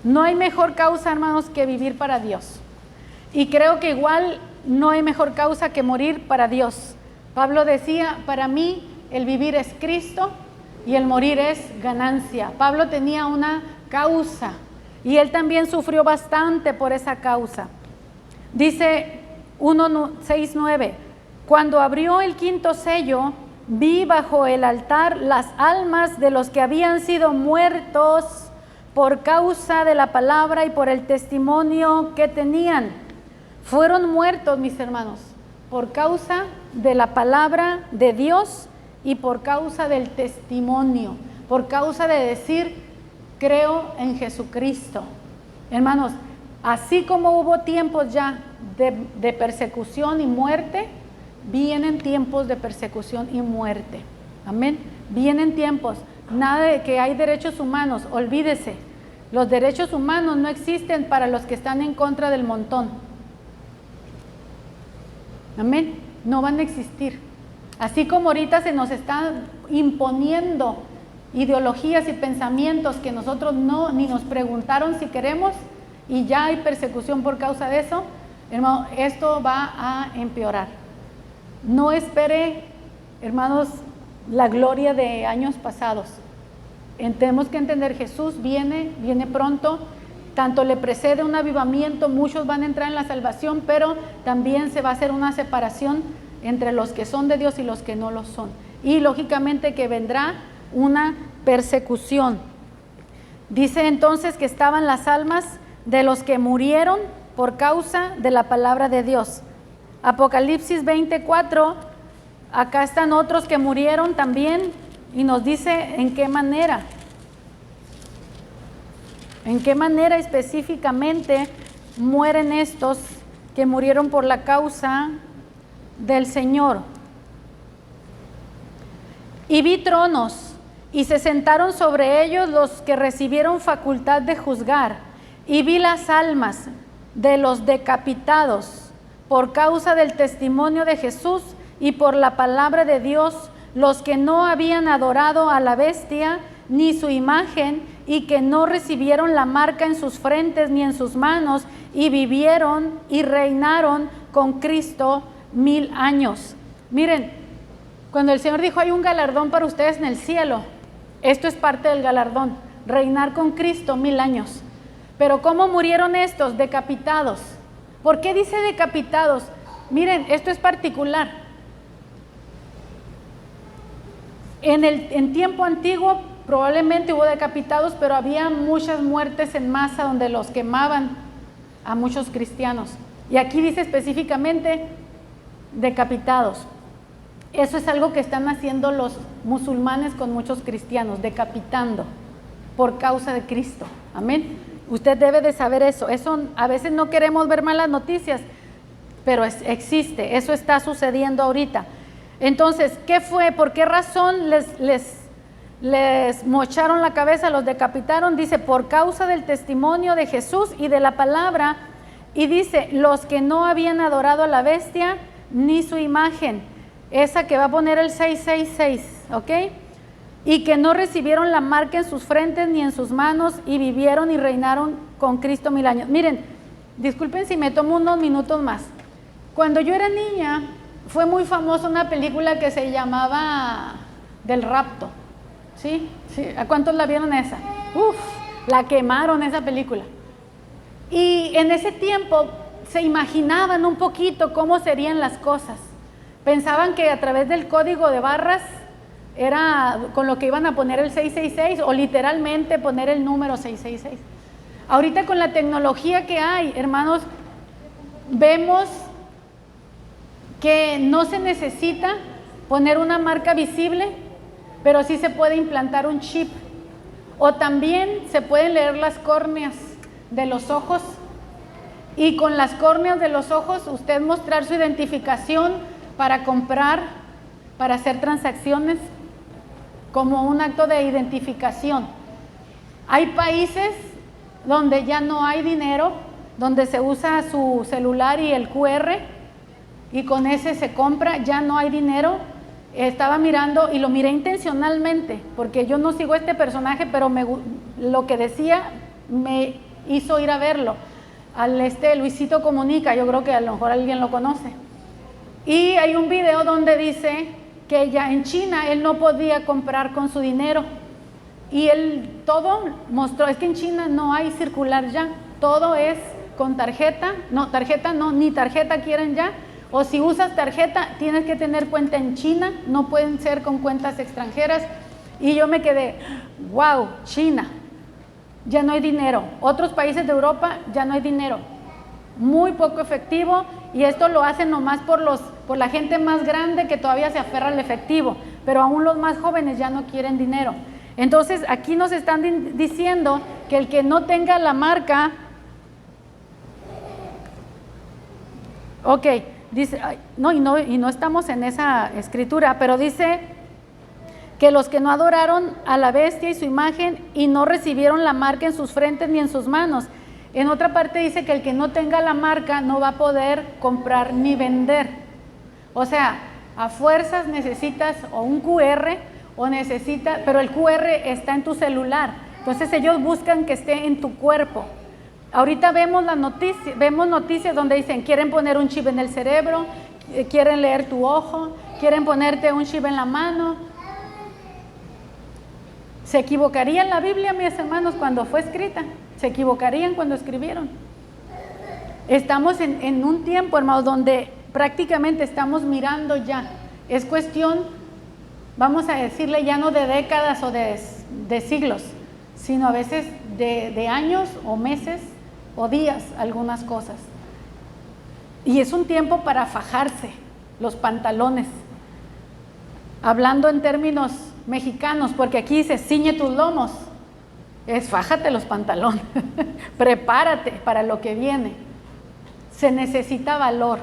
No hay mejor causa, hermanos, que vivir para Dios. Y creo que igual no hay mejor causa que morir para Dios. Pablo decía, para mí el vivir es Cristo y el morir es ganancia. Pablo tenía una causa y él también sufrió bastante por esa causa. Dice 1:6-9, cuando abrió el quinto sello, vi bajo el altar las almas de los que habían sido muertos por causa de la palabra y por el testimonio que tenían. Fueron muertos, mis hermanos, por causa de la palabra de Dios y por causa del testimonio, por causa de decir, creo en Jesucristo. Hermanos, así como hubo tiempos ya de persecución y muerte, vienen tiempos de persecución y muerte. Amén. Vienen tiempos. Nada de que hay derechos humanos, olvídese. Los derechos humanos no existen para los que están en contra del montón. Amén. No van a existir. Así como ahorita se nos están imponiendo ideologías y pensamientos que nosotros ni nos preguntaron si queremos, y ya hay persecución por causa de eso, hermano, esto va a empeorar. No espere, hermanos, la gloria de años pasados. Tenemos que entender, Jesús viene pronto. Tanto le precede un avivamiento, muchos van a entrar en la salvación, pero también se va a hacer una separación entre los que son de Dios y los que no lo son. Y lógicamente que vendrá una persecución. Dice entonces que estaban las almas de los que murieron por causa de la palabra de Dios. Apocalipsis 24, acá están otros que murieron también y nos dice en qué manera. ¿En qué manera específicamente mueren estos que murieron por la causa del Señor? Y vi tronos, y se sentaron sobre ellos los que recibieron facultad de juzgar, y vi las almas de los decapitados por causa del testimonio de Jesús y por la palabra de Dios, los que no habían adorado a la bestia ni su imagen, y que no recibieron la marca en sus frentes ni en sus manos, y vivieron y reinaron con Cristo 1000 años. Miren, cuando el Señor dijo hay un galardón para ustedes en el cielo, esto es parte del galardón, reinar con Cristo 1000 años. Pero ¿cómo murieron estos? Decapitados. ¿Por qué dice decapitados? Miren, esto es particular. En tiempo antiguo probablemente hubo decapitados, pero había muchas muertes en masa donde los quemaban a muchos cristianos. Y aquí dice específicamente decapitados. Eso es algo que están haciendo los musulmanes con muchos cristianos, decapitando por causa de Cristo. Amén. Usted debe de saber eso. Eso a veces no queremos ver malas noticias, pero existe. Eso está sucediendo ahorita. Entonces, ¿qué fue? ¿Por qué razón les mocharon la cabeza, los decapitaron? Dice, por causa del testimonio de Jesús y de la palabra. Y dice, los que no habían adorado a la bestia ni su imagen. Esa que va a poner el 666, ¿ok? Y que no recibieron la marca en sus frentes ni en sus manos, y vivieron y reinaron con Cristo 1000 años. Miren, disculpen si me tomo unos minutos más. Cuando yo era niña, fue muy famosa una película que se llamaba Del Rapto. ¿Sí? ¿Sí? ¿A cuántos la vieron esa? Uf, la quemaron esa película. Y en ese tiempo se imaginaban un poquito cómo serían las cosas. Pensaban que a través del código de barras era con lo que iban a poner el 666 o literalmente poner el número 666. Ahorita con la tecnología que hay, hermanos, vemos que no se necesita poner una marca visible, pero sí se puede implantar un chip. O también se pueden leer las córneas de los ojos, y con las córneas de los ojos usted mostrar su identificación para comprar, para hacer transacciones, como un acto de identificación. Hay países donde ya no hay dinero, donde se usa su celular y el QR, y con ese se compra, ya no hay dinero. Estaba mirando y lo miré intencionalmente, porque yo no sigo a este personaje, pero lo que decía me hizo ir a verlo, al Luisito Comunica, yo creo que a lo mejor alguien lo conoce. Y hay un video donde dice que ya en China él no podía comprar con su dinero, y él todo mostró, es que en China no hay circular ya, todo es con tarjeta, ni tarjeta quieren ya, o si usas tarjeta tienes que tener cuenta en China, no pueden ser con cuentas extranjeras. Y yo me quedé, wow, China, ya no hay dinero. Otros países de Europa ya no hay dinero, muy poco efectivo, y esto lo hacen nomás por la gente más grande que todavía se aferra al efectivo, pero aún los más jóvenes ya no quieren dinero. Entonces aquí nos están diciendo que el que no tenga la marca, ok, dice, y no estamos en esa escritura, pero dice que los que no adoraron a la bestia y su imagen y no recibieron la marca en sus frentes ni en sus manos. En otra parte dice que el que no tenga la marca no va a poder comprar ni vender. O sea, a fuerzas necesitas o un QR pero el QR está en tu celular. Entonces ellos buscan que esté en tu cuerpo. Ahorita vemos noticias donde dicen, quieren poner un chip en el cerebro, quieren leer tu ojo, quieren ponerte un chip en la mano. ¿Se equivocarían la Biblia, mis hermanos, cuando fue escrita? ¿Se equivocarían cuando escribieron? Estamos en un tiempo, hermanos, donde prácticamente estamos mirando ya. Es cuestión, vamos a decirle, ya no de décadas o de siglos, sino a veces de años o meses o días, algunas cosas. Y es un tiempo para fajarse los pantalones, hablando en términos mexicanos, porque aquí dice, ciñe tus lomos, es fájate los pantalones, prepárate para lo que viene. Se necesita valor,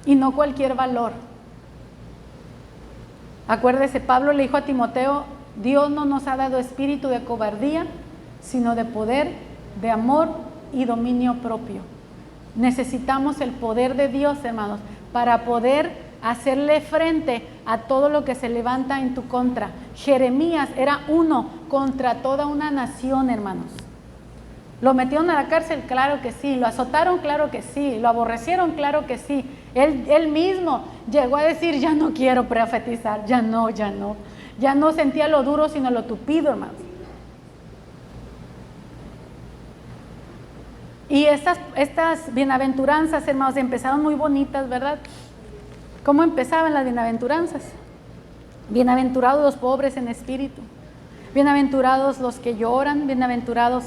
y no cualquier valor. Acuérdese, Pablo le dijo a Timoteo, Dios no nos ha dado espíritu de cobardía, sino de poder, de amor y dominio propio. Necesitamos el poder de Dios, hermanos, para poder hacerle frente a todo lo que se levanta en tu contra. Jeremías era uno contra toda una nación, hermanos. ¿Lo metieron a la cárcel? Claro que sí. ¿Lo azotaron? Claro que sí. ¿Lo aborrecieron? Claro que sí. Él mismo llegó a decir, ya no quiero profetizar, ya no. Ya no sentía lo duro, sino lo tupido, hermanos. Y estas bienaventuranzas, hermanos, empezaron muy bonitas, ¿verdad? ¿Cómo empezaban las bienaventuranzas? Bienaventurados los pobres en espíritu, bienaventurados los que lloran, bienaventurados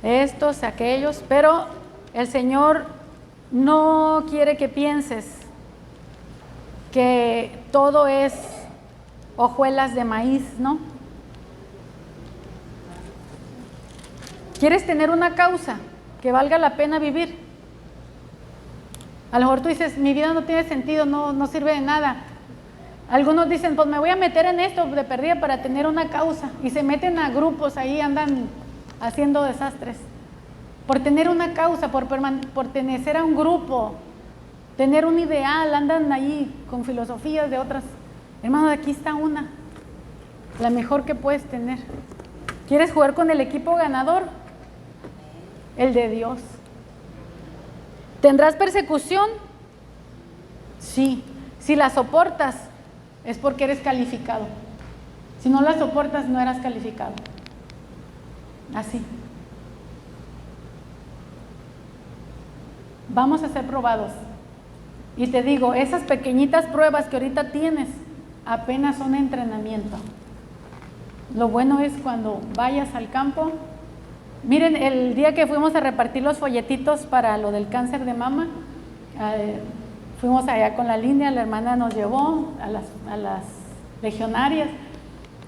estos, aquellos, pero el Señor no quiere que pienses que todo es hojuelas de maíz, ¿no? ¿Quieres tener una causa que valga la pena vivir? A lo mejor tú dices, mi vida no tiene sentido, no sirve de nada. Algunos dicen, pues me voy a meter en esto de perdida para tener una causa, y se meten a grupos, ahí andan haciendo desastres. Por tener una causa, por pertenecer a un grupo, tener un ideal, andan ahí con filosofías de otras. Hermano, aquí está una, la mejor que puedes tener. ¿Quieres jugar con el equipo ganador? El de Dios. ¿Tendrás persecución? Sí. Si la soportas, es porque eres calificado. Si no la soportas, no eras calificado. Así. Vamos a ser probados. Y te digo, esas pequeñitas pruebas que ahorita tienes, apenas son entrenamiento. Lo bueno es cuando vayas al campo. Miren, el día que fuimos a repartir los folletitos para lo del cáncer de mama, Fuimos allá con la línea, la hermana nos llevó a las legionarias.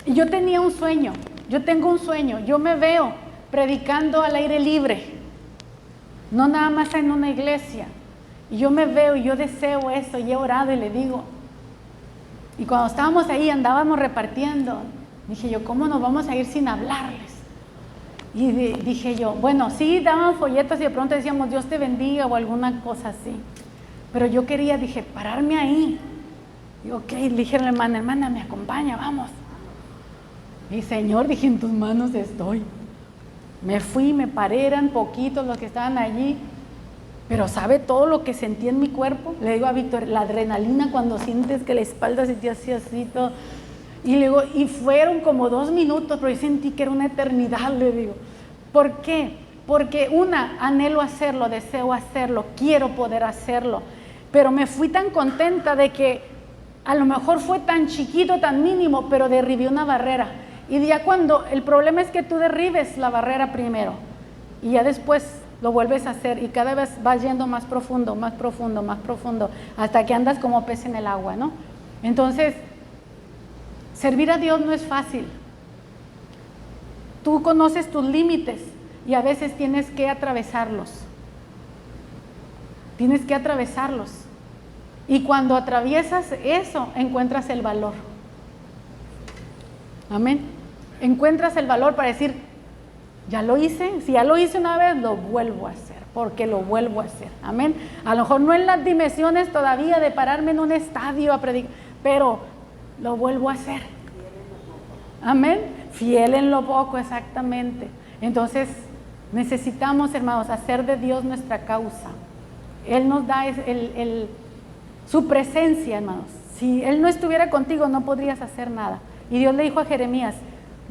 Y yo tenía un sueño, yo tengo un sueño, yo me veo predicando al aire libre, no nada más en una iglesia. Y yo me veo y yo deseo eso, y he orado y le digo. Y cuando estábamos ahí, andábamos repartiendo, dije yo, ¿cómo nos vamos a ir sin hablarles? Y dije yo, bueno, sí, daban folletos y de pronto decíamos, Dios te bendiga o alguna cosa así. Pero yo quería, dije, pararme ahí. Y ok, le dije a la hermana, me acompaña, vamos. Y Señor, dije, en tus manos estoy. Me fui, me paré, eran poquitos los que estaban allí. Pero ¿sabe todo lo que sentí en mi cuerpo? Le digo a Víctor, la adrenalina cuando sientes que la espalda se te hacía así todo. Y le digo, y fueron como 2 minutos, pero yo sentí que era una eternidad, le digo. ¿Por qué? Porque anhelo hacerlo, deseo hacerlo, quiero poder hacerlo. Pero me fui tan contenta de que a lo mejor fue tan chiquito, tan mínimo, pero derribé una barrera. Y ya cuando, el problema es que tú derribes la barrera primero y ya después lo vuelves a hacer y cada vez vas yendo más profundo, más profundo, más profundo, hasta que andas como pez en el agua, ¿no? Entonces, servir a Dios no es fácil. Tú conoces tus límites y a veces tienes que atravesarlos. Tienes que atravesarlos. Y cuando atraviesas eso, encuentras el valor. Amén. Encuentras el valor para decir, ya lo hice, si ya lo hice una vez, lo vuelvo a hacer, porque lo vuelvo a hacer. Amén. A lo mejor no en las dimensiones todavía de pararme en un estadio a predicar, pero lo vuelvo a hacer. Amén. Fiel en lo poco, exactamente. Entonces, necesitamos, hermanos, hacer de Dios nuestra causa. Él nos da su presencia, hermanos. Si Él no estuviera contigo, no podrías hacer nada. Y Dios le dijo a Jeremías,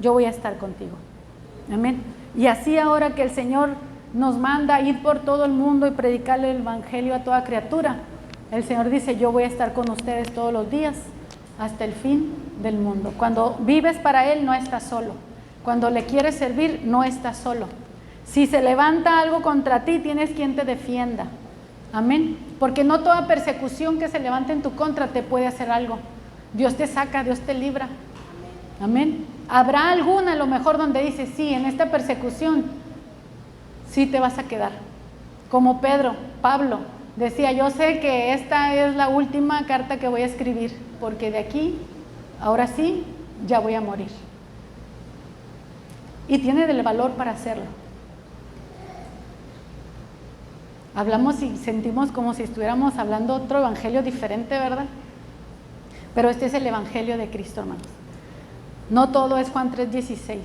yo voy a estar contigo. Amén. Y así ahora que el Señor nos manda a ir por todo el mundo y predicarle el evangelio a toda criatura, el Señor dice, yo voy a estar con ustedes todos los días hasta el fin del mundo. Cuando vives para Él, no estás solo. Cuando le quieres servir, no estás solo. Si se levanta algo contra ti, tienes quien te defienda. Amén. Porque no toda persecución que se levante en tu contra te puede hacer algo. Dios te saca, Dios te libra. Amén. Habrá alguna a lo mejor donde dice, sí, en esta persecución sí te vas a quedar. Como Pablo decía, yo sé que esta es la última carta que voy a escribir, porque de aquí, ahora sí, ya voy a morir. Y tiene el valor para hacerlo. Hablamos y sentimos como si estuviéramos hablando otro evangelio diferente, ¿verdad? Pero este es el evangelio de Cristo, hermanos. No todo es Juan 3:16.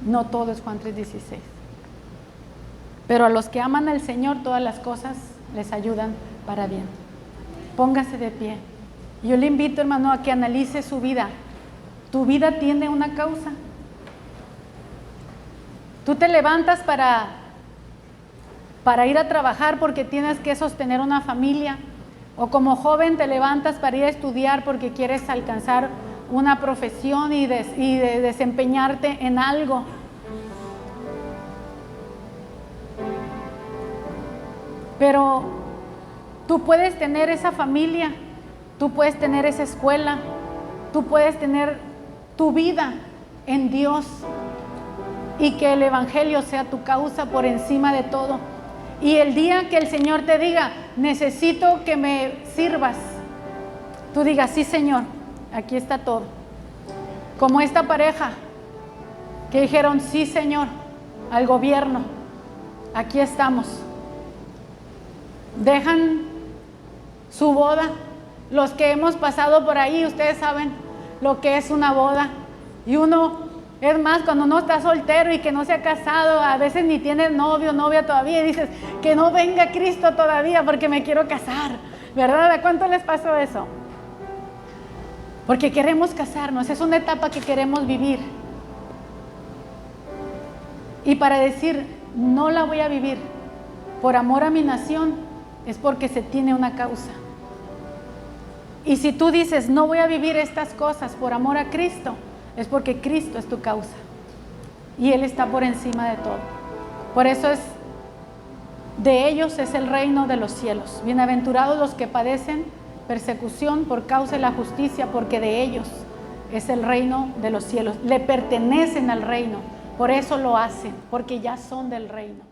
No todo es Juan 3:16. Pero a los que aman al Señor, todas las cosas les ayudan para bien. Póngase de pie. Yo le invito, hermano, a que analice su vida. Tu vida tiene una causa. Tú te levantas para ir a trabajar porque tienes que sostener una familia. O como joven te levantas para ir a estudiar porque quieres alcanzar una profesión y desempeñarte en algo. Pero tú puedes tener esa familia, tú puedes tener esa escuela, tú puedes tener tu vida en Dios y que el evangelio sea tu causa por encima de todo. Y el día que el Señor te diga, necesito que me sirvas, tú digas, sí, Señor, aquí está todo. Como esta pareja que dijeron, sí, Señor, al gobierno, aquí estamos. Dejan su boda. Los que hemos pasado por ahí, ustedes saben lo que es una boda. Y uno... Es más, cuando uno está soltero y que no se ha casado, a veces ni tiene novio o novia todavía, y dices, que no venga Cristo todavía porque me quiero casar, ¿verdad? ¿A cuánto les pasó eso? Porque queremos casarnos, es una etapa que queremos vivir. Y para decir, no la voy a vivir por amor a mi nación, es porque se tiene una causa. Y si tú dices, no voy a vivir estas cosas por amor a Cristo, es porque Cristo es tu causa y Él está por encima de todo. Por eso es De ellos es el reino de los cielos. Bienaventurados los que padecen persecución por causa de la justicia, porque de ellos es el reino de los cielos. Le pertenecen al reino, por eso lo hacen, porque ya son del reino.